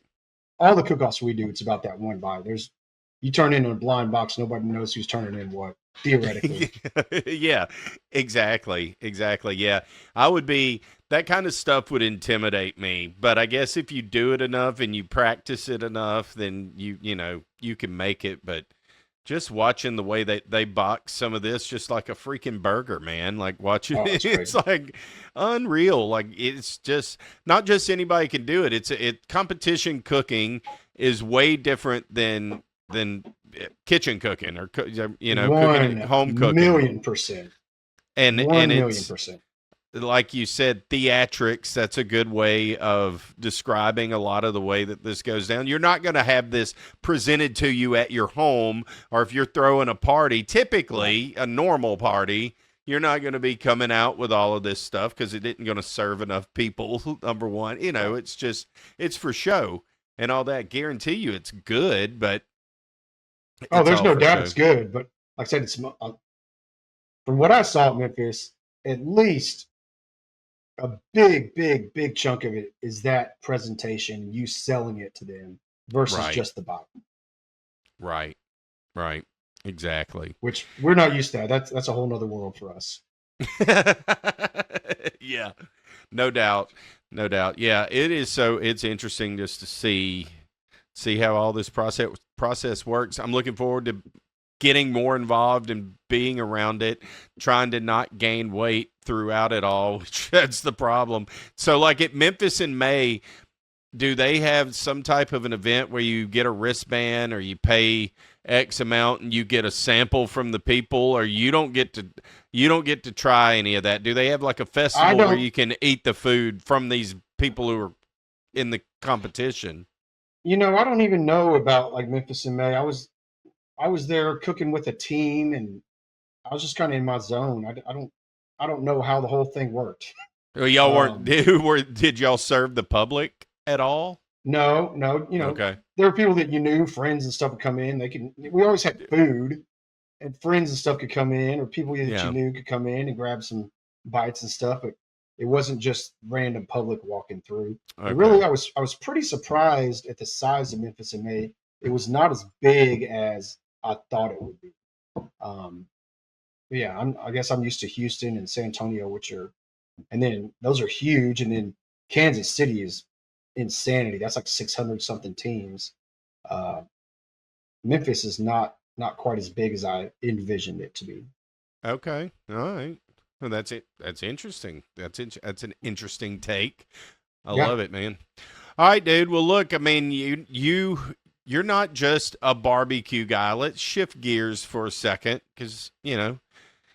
all the cook-offs we do, it's about that one bite. You turn in a blind box, nobody knows who's turning in what, theoretically. Yeah, exactly. Yeah. That kind of stuff would intimidate me, but I guess if you do it enough and you practice it enough, then you can make it. But just watching the way they box some of this, just like a freaking burger, man. Like watching it's like unreal. Like it's just not just anybody can do it. Competition cooking is way different than kitchen cooking or cooking at home cooking. 1,000,000%. And 1,000,000%. Like you said, theatrics, that's a good way of describing a lot of the way that this goes down. You're not going to have this presented to you at your home, or if you're throwing a party, typically a normal party, you're not going to be coming out with all of this stuff because it isn't going to serve enough people, number one. It's for show and all that. Guarantee you it's good, but there's no doubt it's good. But like I said, it's from what I saw at Memphis, at least a big chunk of it is that presentation, you selling it to them versus just the bite. Right. Exactly. Which we're not used to. That's a whole nother world for us. Yeah, no doubt. Yeah, it is. So it's interesting just to see how all this process works. I'm looking forward to getting more involved and being around it, trying to not gain weight throughout it all, which that's the problem. So like at Memphis in May, do they have some type of an event where you get a wristband or you pay X amount and you get a sample from the people, or you don't get to try any of that? Do they have like a festival where you can eat the food from these people who are in the competition? I don't even know about like Memphis in May. I was there cooking with a team, and I was just kind of in my zone. I don't know how the whole thing worked. Well, y'all weren't. Did y'all serve the public at all? No. Okay. There were people that you knew, friends and stuff would come in. We always had food, and friends and stuff could come in, or people that you Yeah. knew could come in and grab some bites and stuff. But it wasn't just random public walking through. And really, Okay. I was pretty surprised at the size of Memphis in May. It was not as big as I thought it would be. Um, but yeah, I guess I'm used to Houston and San Antonio, and then those are huge, and then Kansas City is insanity. That's like 600 something teams. Uh, Memphis is not quite as big as I envisioned it to be. Okay. All right. Well, that's it. That's interesting. That's an interesting take. I Yeah, love it, man. All right, dude. Well, look, I mean, you're not just a barbecue guy. Let's shift gears for a second because,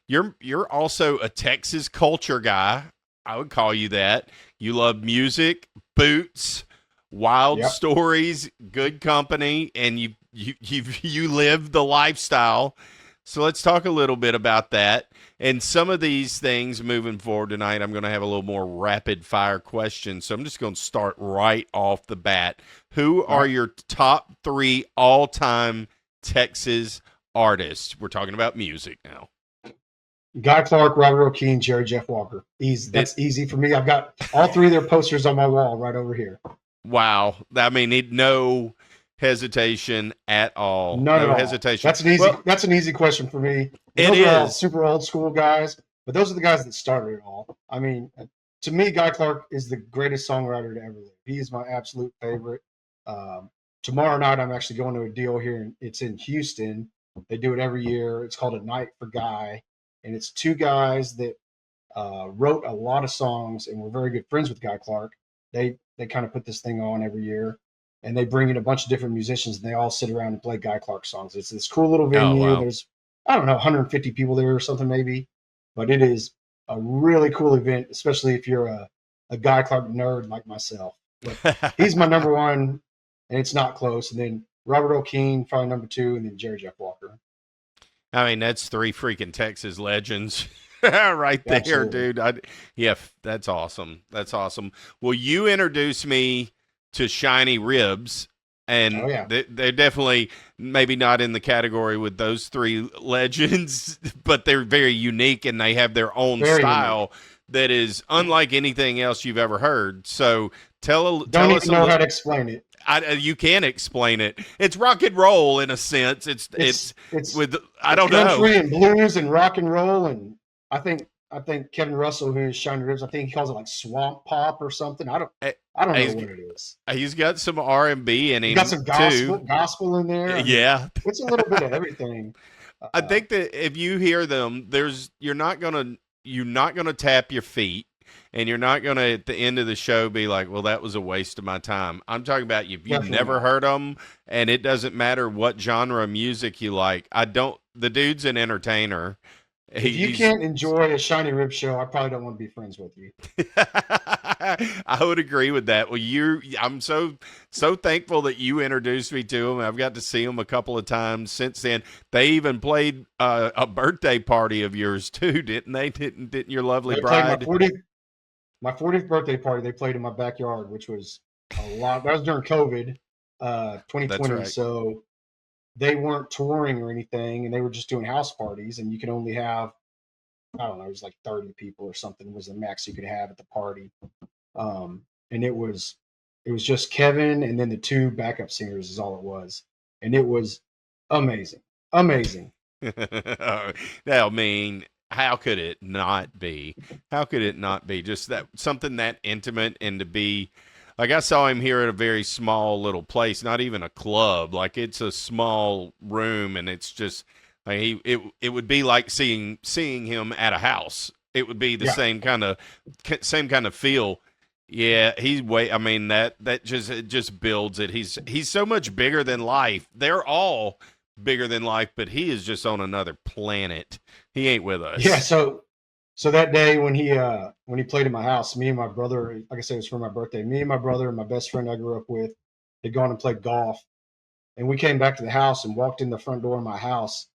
you're also a Texas culture guy. I would call you that. You love music, boots, wild yep. stories, good company, and you live the lifestyle. So let's talk a little bit about that. And some of these things moving forward tonight, I'm going to have a little more rapid fire questions. So I'm just going to start right off the bat. Who All are right. your top 3 all time Texas artists? We're talking about music now. Guy Clark, Robert O'Keen, Jerry Jeff Walker. Easy. It, That's easy for me. I've got all three of their posters on my wall right over here. wow. I mean, no hesitation at all. None at No all. hesitation. That's Well, an easy question for me. it Those are all is. super old school guys, but those are the guys that started it all. I mean, to me, Guy Clark is the greatest songwriter to ever live. He is my absolute favorite. Um, Tomorrow night, I'm actually going to a deal here. It's in Houston. They do it every year. It's called A Night for Guy, and it's two guys that wrote a lot of songs and were very good friends with Guy Clark. They kind of put this thing on every year, and they bring in a bunch of different musicians, and they all sit around and play Guy Clark songs. It's this cool little Oh, venue. wow. There's I don't know 150 people there or something maybe, but it is a really cool event, especially if you're a Guy Clark nerd like myself. But he's my number one, and it's not close. And then Robert O'Keen, probably number two, and then Jerry Jeff Walker. I mean, that's 3 freaking Texas legends right there, Absolutely. dude. Yeah, that's awesome. That's awesome. Well, you introduced me to Shiny Ribs, Oh and yeah. they're definitely maybe not in the category with those 3 legends, but they're very unique and they have their own Very unique. style that is unlike anything else you've ever heard. So Don't tell us even a know little. how to explain it. You can explain it. It's rock and roll in a sense. It's It's with I it's don't know. country and blues and rock and roll, and I think Kevin Russell, who is Shiny Ribs, I think he calls it like swamp pop or something. Eh, I don't know He's what it is. he's got some R&B in He got him some too. gospel in there. I mean, Yeah, it's a little bit of everything. I Uh, think that if you hear them, you're not gonna tap your feet, and you're not gonna at the end of the show be like, well, that was a waste of my time. I'm talking about if you've Definitely never not. heard them, and it doesn't matter what genre of music you like. I don't. The dude's an entertainer. If you He's can't enjoy a Shiny Rib show, I probably don't want to be friends with you. I would agree with that. Well, I'm so thankful that you introduced me to him. I've got to see him a couple of times since then. They even played a birthday party of yours too, didn't they? Didn't your lovely They played bride? my 40th birthday party. They played in my backyard, which was a lot. That was during COVID, That's 2020. right. So they weren't touring or anything, and they were just doing house parties, and you could only have, I don't know, it was like 30 people or something was the max you could have at the party. And it was just Kevin and then the two backup singers is all it was, and it was amazing, amazing. I mean, how could it not be? How could it not be just that something that intimate and to be like I saw him here at a very small little place, not even a club. Like it's a small room, and it's just like it would be like seeing him at a house. It would be the Yeah, same kind of feel. Yeah, he's way. I mean that just it just builds it. He's so much bigger than life. They're all bigger than life, but he is just on another planet. He ain't with yeah. us. So that day when he played in my house, me and my brother, like I said, it was for my birthday. Me and my brother and my best friend I grew up with had gone and played golf, and we came back to the house and walked in the front door of my house,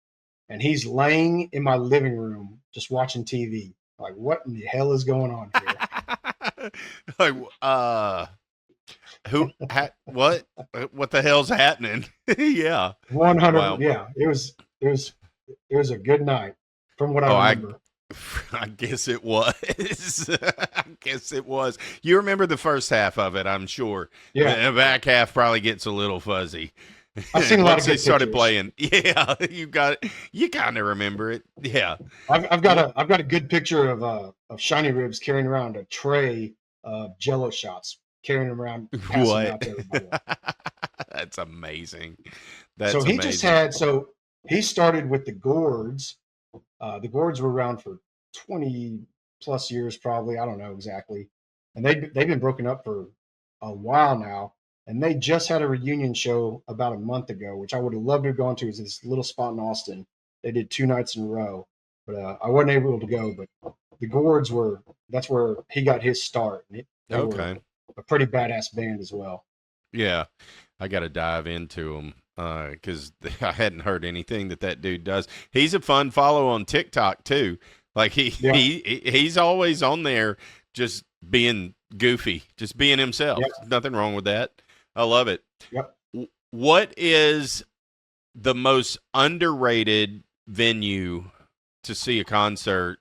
and he's laying in my living room just watching TV. Like, what in the hell is going on here? like, What? What the hell's happening? Yeah. 100. Wow. Yeah, it was a good night from what I Oh, remember. I guess it was. I guess it was. You remember the first half of it, I'm sure. Yeah, The back half probably gets a little fuzzy. I've seen a lot Once of they good started pictures. playing, yeah, you got it. You kind of remember it. Yeah. What? I've got a good picture of Shiny Ribs carrying around a tray of Jello shots, carrying them around, passing them What? out to everybody. That's amazing. So That's he just amazing. had he started with the gourds. The gourds were around for 20 plus years, probably. I don't know exactly, and they've been broken up for a while now. And they just had a reunion show about a month ago, which I would have loved to have gone to. It's this little spot in Austin. They did 2 nights in a row, but I wasn't able to go. But the gourds were that's where he got his start. And they were Okay. a pretty badass band as well. Yeah. I got to dive into him because I hadn't heard anything that dude does. He's a fun follow on TikTok too. Like Yeah, he's always on there, just being goofy, just being himself. yep, Nothing wrong with that. I love it. yep. What is the most underrated venue to see a concert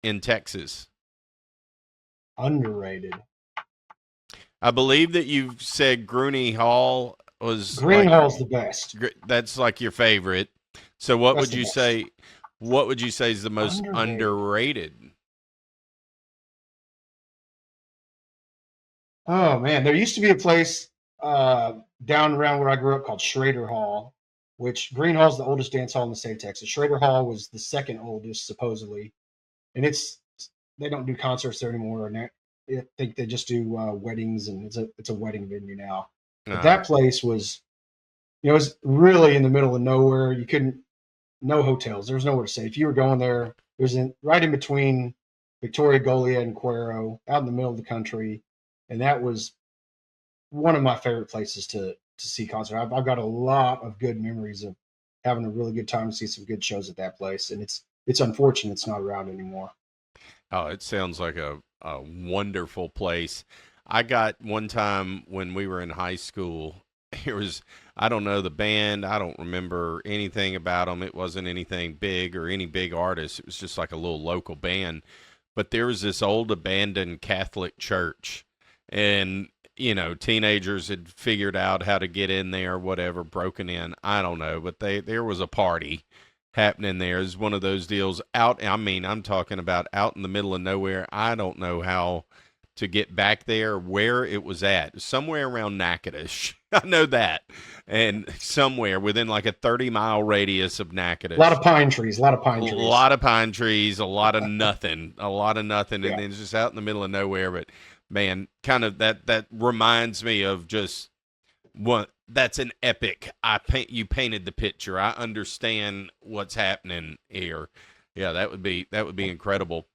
in Texas? Underrated. I believe that you've said Grooney Hall was Green like Hall's the best. that's like your favorite. So what That's would the you best. say? What would you say is the most Underrated. underrated? Oh man, there used to be a place down around where I grew up called Schrader Hall, which Green Hall's the oldest dance hall in the state of Texas. Schrader Hall was the second oldest supposedly, and they don't do concerts there anymore. And I think they just do weddings, and it's a wedding venue now. But Uh, that place was, it was really in the middle of nowhere. You couldn't, no hotels. There was nowhere to stay. If you were going there, it was right in between Victoria, Goliad, and Cuero, out in the middle of the country, and that was one of my favorite places to see concert. I've got a lot of good memories of having a really good time to see some good shows at that place, and it's unfortunate it's not around anymore. oh, it sounds like a wonderful place. I got one time when we were in high school. It was I don't know the band. I don't remember anything about them. It wasn't anything big or any big artist. It was just like a little local band. But there was this old abandoned Catholic church, and teenagers had figured out how to get in there, whatever, broken in. I don't know, but there was a party happening there. It's one of those deals out. I mean, I'm talking about out in the middle of nowhere. I don't know how to get back there, where it was at, somewhere around Natchitoches. I know that, and somewhere within like a 30-mile radius of A lot Natchitoches. of pine trees, a lot of A pine trees. lot of pine trees, a lot of nothing, and Yeah, then it's just out in the middle of nowhere. But man, kind of that reminds me of just what that's an epic. You painted the picture. I understand what's happening here. Yeah, that would be incredible.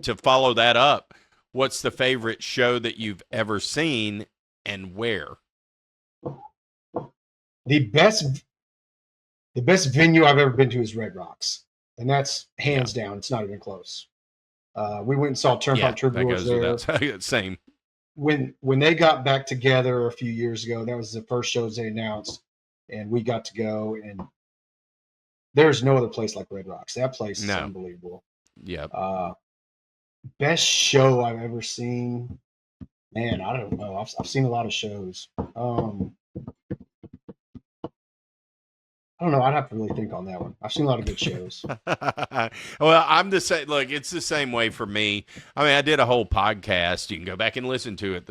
To follow that up, what's the favorite show that you've ever seen and where? the best the best venue I've ever been to is Red Rocks, and that's Yeah. hands down. It's not even close. We went and saw Yeah, Turnpike that Troubadours goes without there. saying. Same. When they got back together a few years ago, that was the first shows they announced, and we got to go. And there's no other place like Red Rocks. That place is No. unbelievable. Yep. Uh, Best show I've ever seen. Man, I don't know. I've seen a lot of shows. I don't know. I'd have to really think on that one. I've seen a lot of good shows. Well, I'm the same. Look, it's the same way for me. I mean, I did a whole podcast. You can go back and listen to it.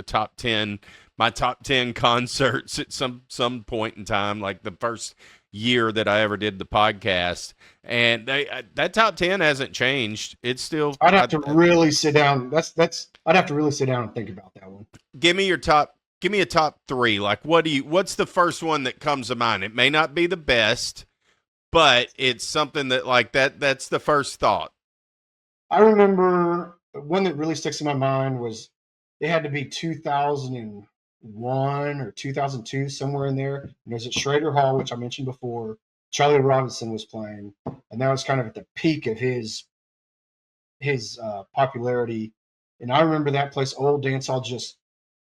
My top 10 concerts at some point in time, like the first year that I ever did the podcast, and that top 10 hasn't changed. It's still. I'd have to really sit down. That's. I'd have to really sit down and think about that one. Give me your top. Give me a top three. Like, what's the first one that comes to mind? It may not be the best, but it's something that like that's the first thought. I remember one that really sticks in my mind was it had to be 2001 or 2002, somewhere in there. And it was at Schrader Hall, which I mentioned before. Charlie Robinson was playing, and that was kind of at the peak of his popularity. And I remember that place, old dance hall, just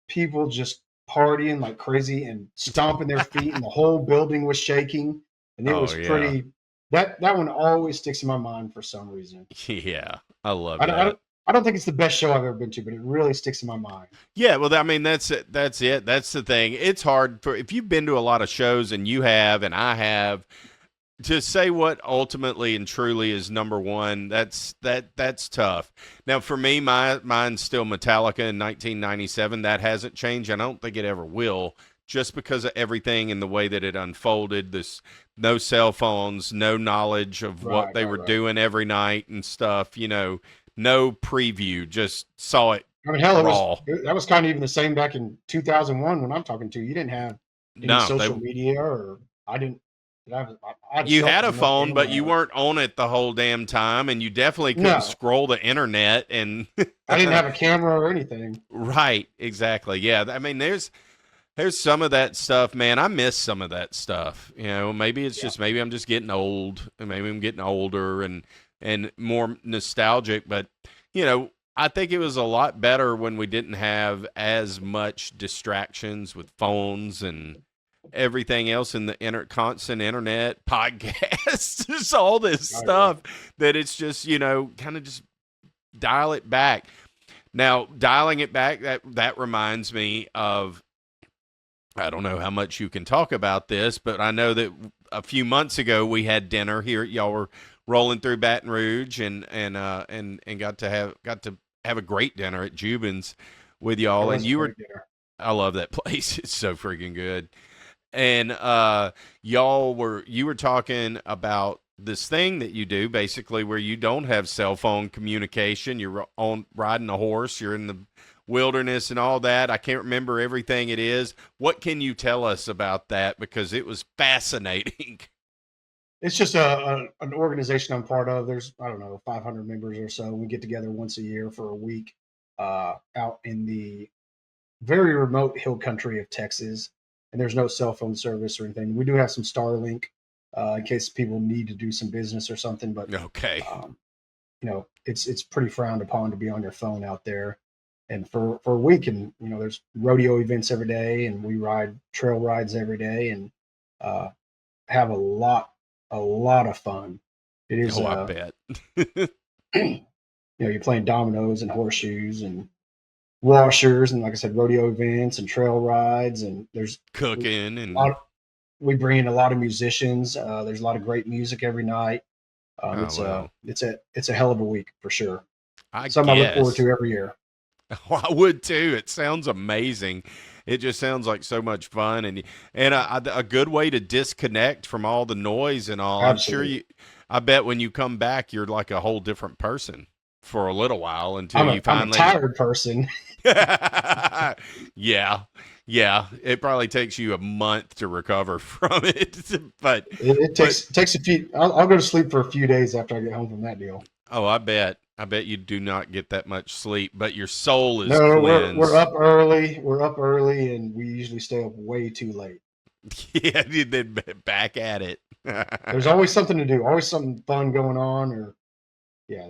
people just partying like crazy and stomping their feet, and the whole building was shaking, and it Oh was yeah. pretty. That one always sticks in my mind for some reason. Yeah. I love I don't, I that. don't I don't think it's the best show I've ever been to, but it really sticks in my mind. Yeah, well, I mean, that's it. That's it. That's the thing. It's hard for if you've been to a lot of shows, and you have, and I have, to say what ultimately and truly is number one. That's tough. Now, for me, mine's still Metallica in 1997. That hasn't changed. I don't think it ever will, just because of everything and the way that it unfolded. This no cell phones, no knowledge of what Right, they right, were right. doing every night and stuff. No preview. Just saw it I mean, hell, raw. that was kind of even the same back in 2001 when I'm talking to you. You didn't have any No, they social media, or I didn't. I had a You cell had a phone, no phone, but you camera. weren't on it the whole damn time, and you definitely couldn't No, scroll the internet. And I didn't have a camera or anything. right, exactly, yeah. I mean, there's some of that stuff, man. I miss some of that stuff. Maybe it's Yeah, just maybe I'm just getting old, and maybe I'm getting older and more nostalgic. But I think it was a lot better when we didn't have as much distractions with phones and everything else in the constant internet podcasts, just all this right, right. stuff that it's just kind of just dial it back. Now, dialing it back, that reminds me of, I don't know how much you can talk about this, but I know that a few months ago we had dinner here. Y'all were rolling through Baton Rouge and got to have a great dinner at Jubin's with It y'all. And was a you were great dinner. I love that place. It's so freaking good. And you were talking about this thing that you do basically where you don't have cell phone communication. You're on riding a horse. You're in the wilderness and all that. I can't remember everything it is. What can you tell us about that? Because it was fascinating. It's just an organization I'm part of. There's, I don't know, 500 members or so. We get together once a year for a week out in the very remote hill country of Texas, and there's no cell phone service or anything. We do have some Starlink in case people need to do some business or something, but Okay. um, it's pretty frowned upon to be on your phone out there. And for a week, and there's rodeo events every day, and we ride trail rides every day, and uh, have a lot of fun. It is Oh, I bet. you're playing dominoes and horseshoes and washers, and like I said, rodeo events and trail rides, and there's a Cooking lot. and We bring in a lot of musicians. There's a lot of great music every night. oh well, It's a hell of a week for sure. I Something I look forward guess. to every year. Oh, I would too. It sounds amazing. It just sounds like so much fun and a good way to disconnect from all the noise and all. I'm sure Absolutely. you. I bet when you come back, you're like a whole different person for a little while until I'm you a finally. tired person. Yeah, yeah. It probably takes you a month to recover from it, but It but takes a few. I'll go to sleep for a few days after I get home from that deal. oh, I bet. I bet you do not get that much sleep, but your soul is No, we're cleansed. up early. We're up early, and we usually stay up way too late. Yeah, then back at it. There's always something to do. Always something fun going on, or yeah,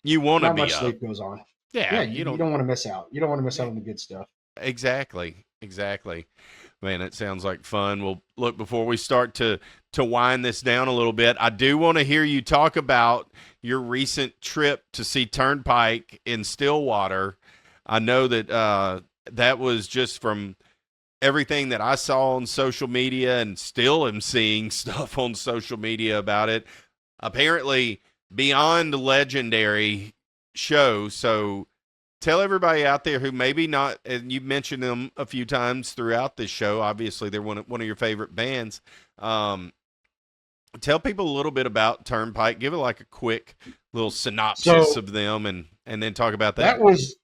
You want to not be much up. sleep goes on. Yeah, Yeah, you you don't. don't want to miss out. You don't want to miss Yeah, out on the good stuff. exactly. Exactly. Man, it sounds like fun. Well, look, before we start to wind this down a little bit, I do want to hear you talk about your recent trip to see Turnpike in Stillwater. I know that that was just from everything that I saw on social media and still am seeing stuff on social media about it. Apparently, beyond legendary show. So tell everybody out there who maybe not, and you've mentioned them a few times throughout this show. Obviously, they're one of your favorite bands. Um, Tell people a little bit about Turnpike. Give it like a quick little synopsis So of them, and then talk about that that. was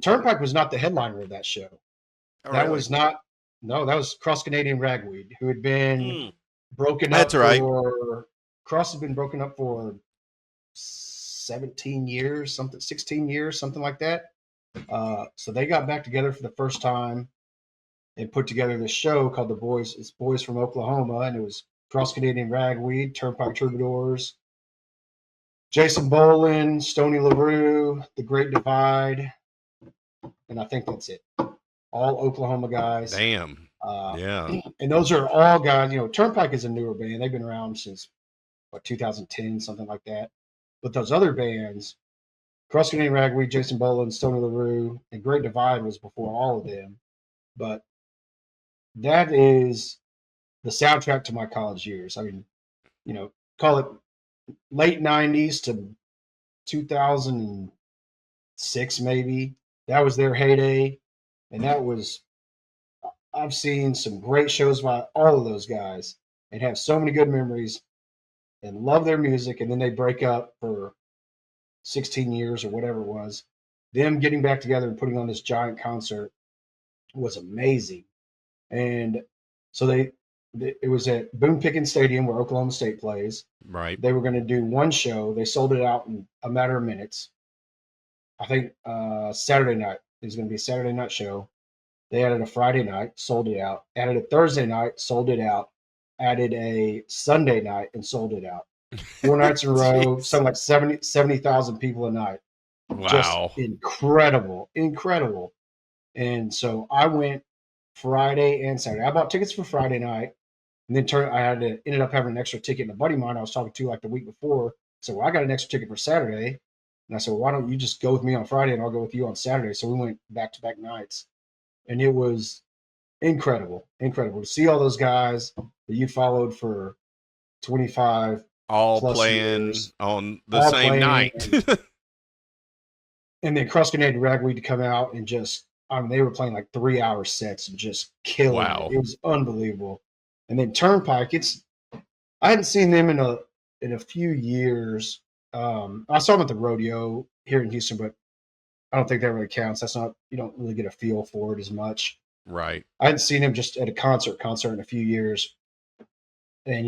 Turnpike was not the headliner of that show. Oh, That really? was not. No, that was Cross Canadian Ragweed, who had been Mm. broken That's up right. for. Cross had been broken up for 17 years, something 16 years, something like that. So they got back together for the first time and put together this show called The Boys. It's Boys from Oklahoma, and it was Cross Canadian Ragweed, Turnpike Troubadours, Jason Bolin, Stony LaRue, The Great Divide, and I think that's it. all Oklahoma guys. Damn. Yeah. And those are all guys. Turnpike is a newer band. They've been around since 2010, something like that. But those other bands, Cross Canadian Ragweed, Jason Boland, Stony LaRue, and Great Divide was before all of them. But that is the soundtrack to my college years. I mean, call it late 90s to 2006, maybe. That was their heyday. And I've seen some great shows by all of those guys and have so many good memories and love their music. And then they break up for 16 years or whatever it was. Them getting back together and putting on this giant concert was amazing. And so it was at Boone Pickens Stadium where Oklahoma State plays. Right. They were going to do one show. They sold it out in a matter of minutes. I think Saturday night. It was going to be a Saturday night show. They added a Friday night, sold it out. Added a Thursday night, sold it out. Added a Sunday night and sold it out. 4 nights in a row, something like 70,000 people a night. Wow. Just incredible. And so I went Friday and Saturday. I bought tickets for Friday night, and then ended up having an extra ticket. And a buddy of mine I was talking to like the week before said, "Well, I got an extra ticket for Saturday." And I said, "Well, why don't you just go with me on Friday and I'll go with you on Saturday?" So we went back-to-back nights, and it was incredible to see all those guys that you followed for 25 all plus playing years, on the same night. And then Cross Canadian Ragweed to come out and just, they were playing like 3-hour sets and just killing it. It was unbelievable. And then Turnpike, I hadn't seen them in a few years. I saw them at the rodeo here in Houston, but I don't think that really counts. You don't really get a feel for it as much. Right. I hadn't seen him just at a concert in a few years. And,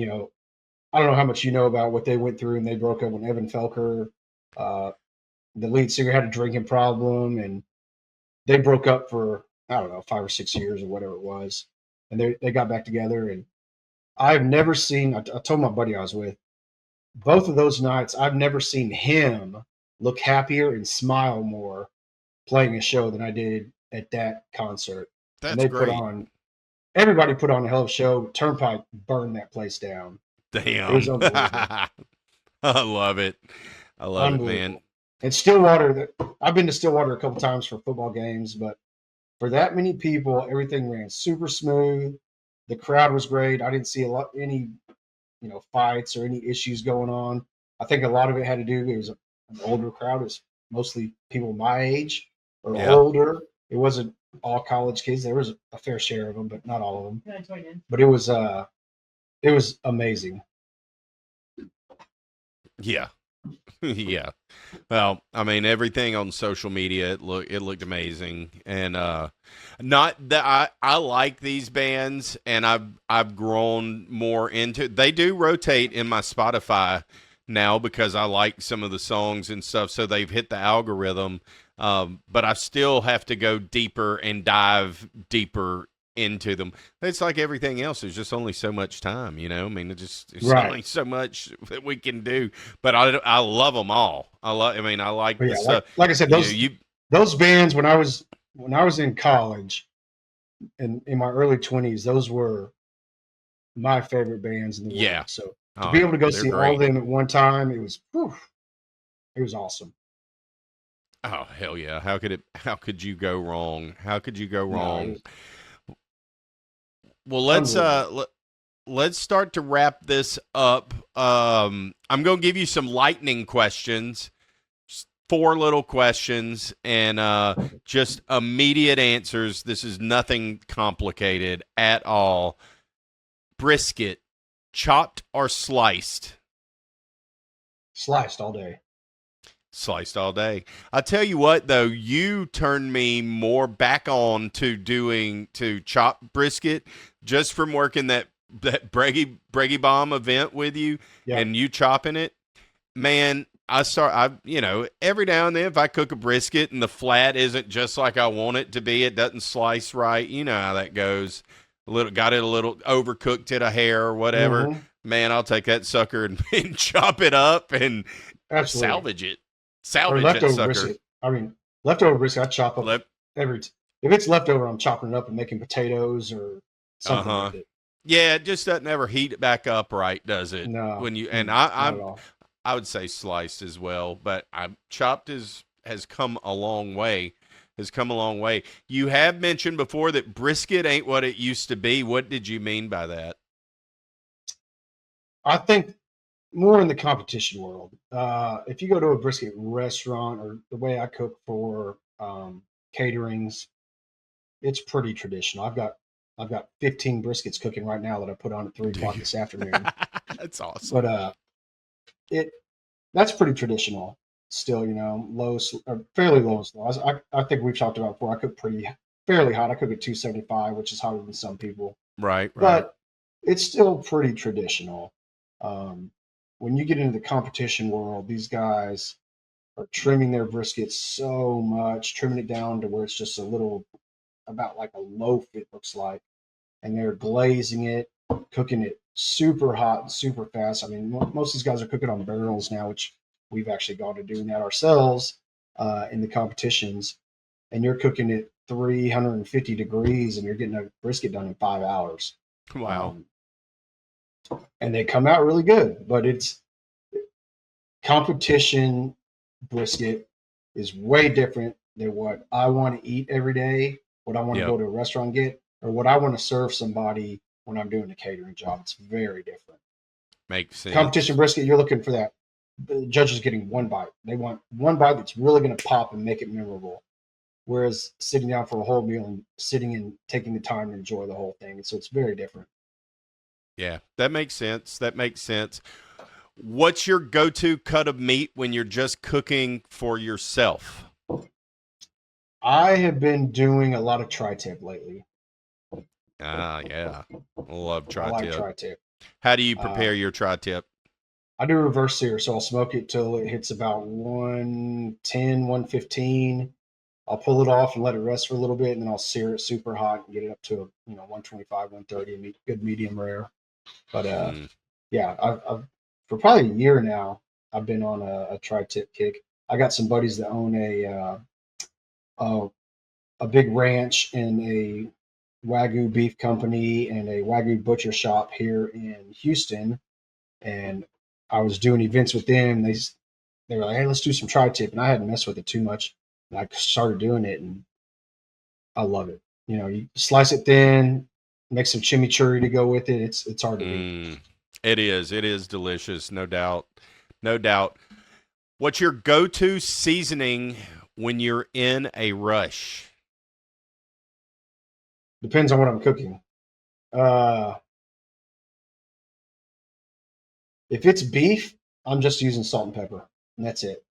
I don't know how much you know about what they went through, and they broke up when Evan Felker, the lead singer, had a drinking problem, and they broke up for, I don't know, 5 or 6 years or whatever it was. And they got back together, and I've never seen, I told my buddy I was with, both of those nights, I've never seen him look happier and smile more playing a show than I did at that concert. That's and they great. Everybody put on a hell of a show. Turnpike burned that place down. Damn. It was unbelievable. I love it. I love it, man. And Stillwater, I've been to Stillwater a couple times for football games, but for that many people, everything ran super smooth. The crowd was great. I didn't see any fights or any issues going on. I think a lot of it had to do, it was an older crowd. It was mostly people my age or older. It wasn't all college kids. There was a fair share of them, but not all of them. But it was amazing. Yeah. Yeah. Well, I mean, everything on social media, it looked amazing. And not that I like these bands, and I've grown more into, they do rotate in my Spotify now because I like some of the songs and stuff, so they've hit the algorithm. But I still have to go deeper and dive deeper into them. It's like everything else. There's just only so much time, I mean, there's only so much that we can do. But I love them all. I like the stuff. Like I said, those bands when I was in college and in my early 20s, those were my favorite bands in the world. So to be able to go see all of them at one time, it was awesome. Oh, hell yeah. How could you go wrong? How could you go wrong? Well, let's start to wrap this up. I'm going to give you some lightning questions, 4 little questions, and just immediate answers. This is nothing complicated at all. Brisket, chopped or sliced? Sliced all day. Sliced all day. I tell you what, though, you turned me more back on to chop brisket just from working that Breggy Bomb event with you and you chopping it. Man, every now and then if I cook a brisket and the flat isn't just like I want it to be, it doesn't slice right. You know how that goes. Got it a little overcooked at a hair or whatever. Mm-hmm. Man, I'll take that sucker and chop it up and salvage it. Salvage that sucker. Brisket. I mean, leftover brisket, I chop up if it's leftover, I'm chopping it up and making potatoes or something with it. Yeah, it just doesn't ever heat it back up right, does it? No, When you and not at all. I would say sliced as well, but I chopped has come a long way. Has come a long way. You have mentioned before that brisket ain't what it used to be. What did you mean by that? I think more in the competition world. If you go to a brisket restaurant or the way I cook for caterings, it's pretty traditional. I've got 15 briskets cooking right now that I put on at 3 o'clock this afternoon. That's awesome. But it that's pretty traditional still. Fairly low and slow. I think we've talked about before. I cook pretty fairly hot. I cook at 275, which is hotter than some people, Right. but it's still pretty traditional. Um, when you get into the competition world, these guys are trimming their briskets so much, trimming it down to where it's just a little, about like a loaf, it looks like, and they're glazing it, cooking it super hot and super fast. I mean, most of these guys are cooking on barrels now, which we've actually gone to doing that ourselves in the competitions. And you're cooking it 350 degrees, and you're getting a brisket done in 5 hours. Wow. And they come out really good, but it's competition brisket is way different than what I want to eat every day, what I want to go to a restaurant and get, or what I want to serve somebody when I'm doing a catering job. It's very different. Makes sense. Competition brisket, you're looking for that. The judges getting one bite. They want one bite that's really going to pop and make it memorable. Whereas sitting down for a whole meal and sitting and taking the time to enjoy the whole thing. So it's very different. Yeah, that makes sense. That makes sense. What's your go-to cut of meat when you're just cooking for yourself? I have been doing a lot of tri-tip lately. Yeah. Love tri-tip. I like tri-tip. How do you prepare your tri-tip? I do reverse sear, so I'll smoke it till it hits about 110, 115. I'll pull it off and let it rest for a little bit, and then I'll sear it super hot and get it up to 125, 130, good medium rare. But yeah, I've for probably a year now, I've been on a tri-tip kick. I got some buddies that own a big ranch and a Wagyu beef company and a Wagyu butcher shop here in Houston, and I was doing events with them. They were like, "Hey, let's do some tri-tip," and I hadn't messed with it too much. And I started doing it, and I love it. You slice it thin, make some chimichurri to go with it. It's hard to beat. It is. It is delicious, no doubt. No doubt. What's your go-to seasoning when you're in a rush? Depends on what I'm cooking. If it's beef, I'm just using salt and pepper, and that's it.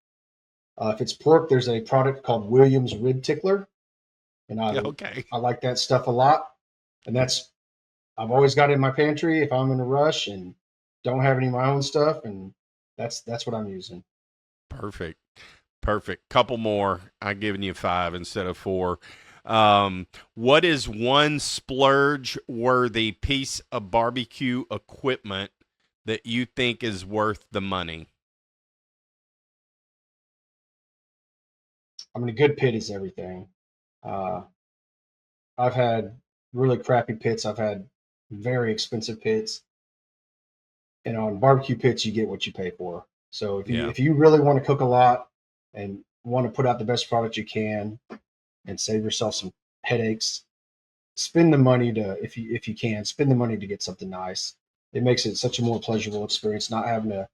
If it's pork, there's a product called Williams Rib Tickler, and I like that stuff a lot. And I've always got it in my pantry if I'm in a rush and don't have any of my own stuff, and that's what I'm using. Perfect. Couple more. I've given you 5 instead of 4. What is one splurge worthy piece of barbecue equipment that you think is worth the money? I mean, a good pit is everything. I've had really crappy pits. I've had very expensive pits. And on barbecue pits, you get what you pay for. So if you really want to cook a lot and want to put out the best product you can and save yourself some headaches, spend the money if you can, spend the money to get something nice. It makes it such a more pleasurable experience, not having to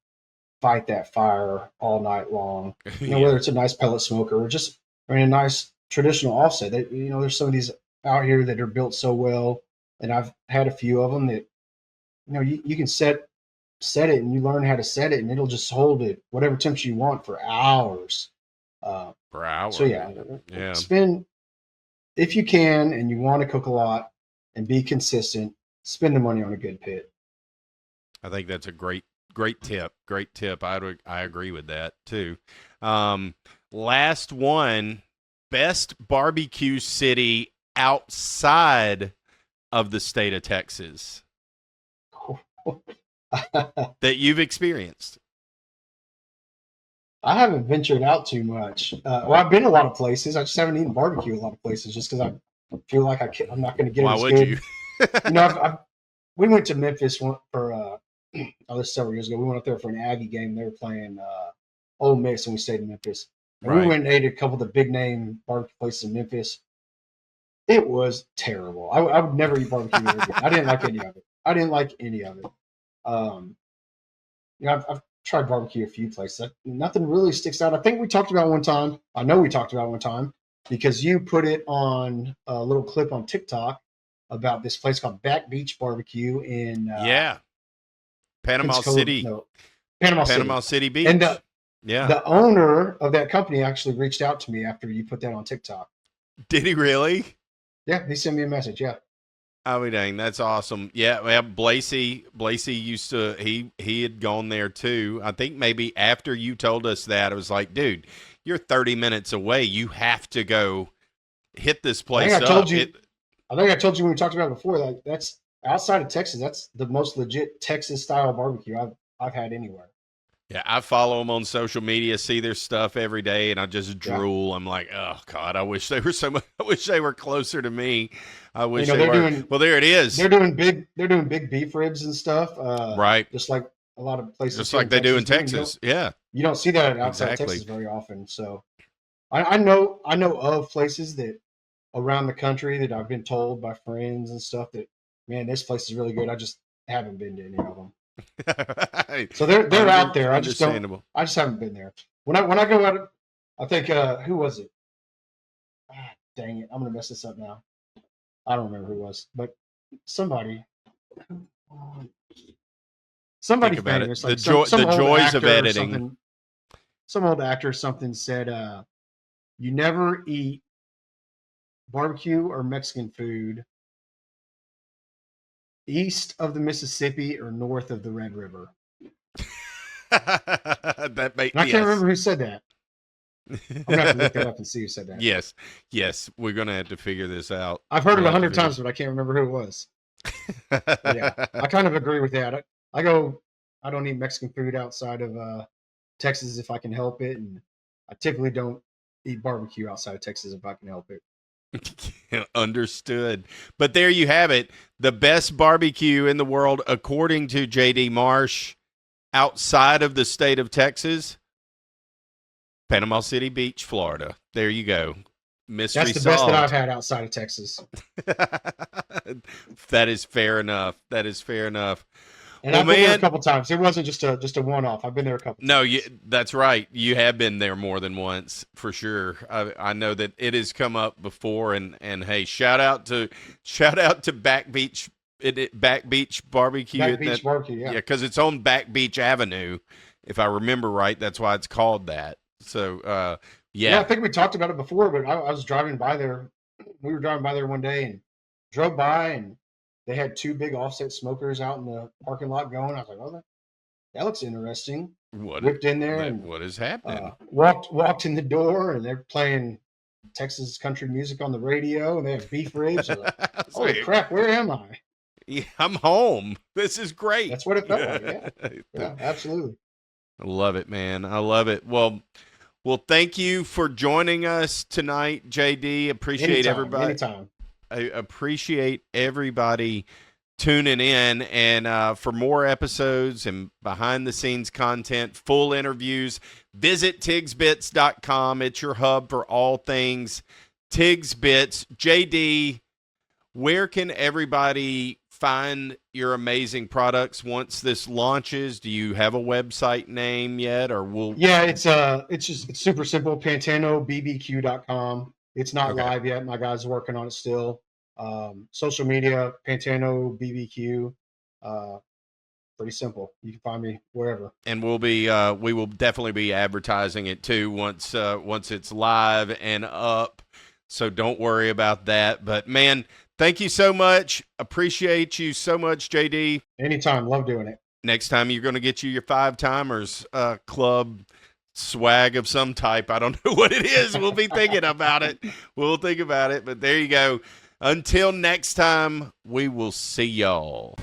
fight that fire all night long. Whether it's a nice pellet smoker or just a nice traditional offset. There's some of these out here that are built so well, and I've had a few of them that you can set it and you learn how to set it, and it'll just hold it whatever temperature you want for hours. For hours. So spend, if you can and you want to cook a lot and be consistent, spend the money on a good pit. I think that's a great tip. Great tip. I agree with that too. Last one, best barbecue city outside of the state of Texas that you've experienced. I haven't ventured out too much. Well, I've been a lot of places. I just haven't eaten barbecue a lot of places just because feel like I'm not going to get Why it as would good. you? We went to Memphis for this several years ago. We went up there for an Aggie game. They were playing Ole Miss, and we stayed in Memphis. And we Right. went and ate at a couple of the big name barbecue places in Memphis. It was terrible. I would never eat barbecue there again. I didn't like any of it. I've tried barbecue a few places. Nothing really sticks out. I think we talked about one time. I know we talked about one time because you put it on a little clip on TikTok about this place called Back Beach Barbecue in Panama Pensacola, City. no, Panama City Beach. And the owner of that company actually reached out to me after you put that on TikTok. Did he really? Yeah, he sent me a message. Yeah. Oh, dang, that's awesome. Yeah, well, Blasey used to, he had gone there too. I think maybe after you told us that, it was like, dude, you're 30 minutes away. You have to go hit this place up. I think I told you when we talked about it before that that's outside of Texas. That's the most legit Texas style barbecue I've had anywhere. Yeah, I follow them on social media, see their stuff every day, and I just drool. Yeah. I'm like, oh God, I wish they were I wish they were closer to me. I wish they were. Well, there it is. They're doing big beef ribs and stuff. Right. Just like a lot of places. Just like they do in Texas. Yeah. You don't see that outside Texas very often. So I know of places that around the country that I've been told by friends and stuff that, man, this place is really good. I just haven't been to any of them. So they're out there. I just haven't been there. When I go out, I think who was it? Dang it, I'm gonna mess this up now. I don't remember who it was, but somebody think about famous, it. like the joys of editing. Some old actor or something said, "You never eat barbecue or Mexican food east of the Mississippi or north of the Red River." I can't remember who said that. I'm gonna have to look that up and see who said that. Yes, we're gonna have to figure this out. I've heard it 100 times, but I can't remember who it was. Yeah, I kind of agree with that. I don't eat Mexican food outside of Texas if I can help it, and I typically don't eat barbecue outside of Texas if I can help it. Understood. But there you have it. The best barbecue in the world, according to JD Marsh, outside of the state of Texas, Panama City Beach, Florida. There you go. Mystery That's the solved. best that I've had outside of Texas. That is fair enough. And I've been there a couple times. It wasn't just a one-off. I've been there a couple times. No, that's right. You have been there more than once, for sure. I know that it has come up before. And hey, shout out to Back Beach Barbecue. Back Beach Barbecue, yeah. Yeah, because it's on Back Beach Avenue, if I remember right. That's why it's called that. So, yeah. I think we talked about it before, but I was driving by there. We were driving by there one day and drove by, and they had two big offset smokers out in the parking lot going. I was like, oh, that looks interesting. Whipped in there and what is happening? Walked in the door, and they're playing Texas country music on the radio, and they have beef ribs. Holy crap, where am I? Yeah, I'm home. This is great. That's what it felt like. Yeah, absolutely. I love it, man. I love it. Well, thank you for joining us tonight, JD. Appreciate everybody. Anytime. I appreciate everybody tuning in. And for more episodes and behind-the-scenes content, full interviews, visit tigsbits.com. It's your hub for all things Tigs Bits. JD, where can everybody find your amazing products once this launches? Do you have a website name yet, or will? Yeah, it's super simple. PantanoBBQ.com. It's not live yet. My guy's working on it still. Social media, Pantano BBQ. Pretty simple. You can find me wherever. And we will definitely be advertising it too once it's live and up. So don't worry about that. But man, thank you so much. Appreciate you so much, JD. Anytime. Love doing it. Next time you're going to get you your 5-timers club swag of some type. I don't know what it is. We'll be thinking about it. But there you go. Until next time, we will see y'all.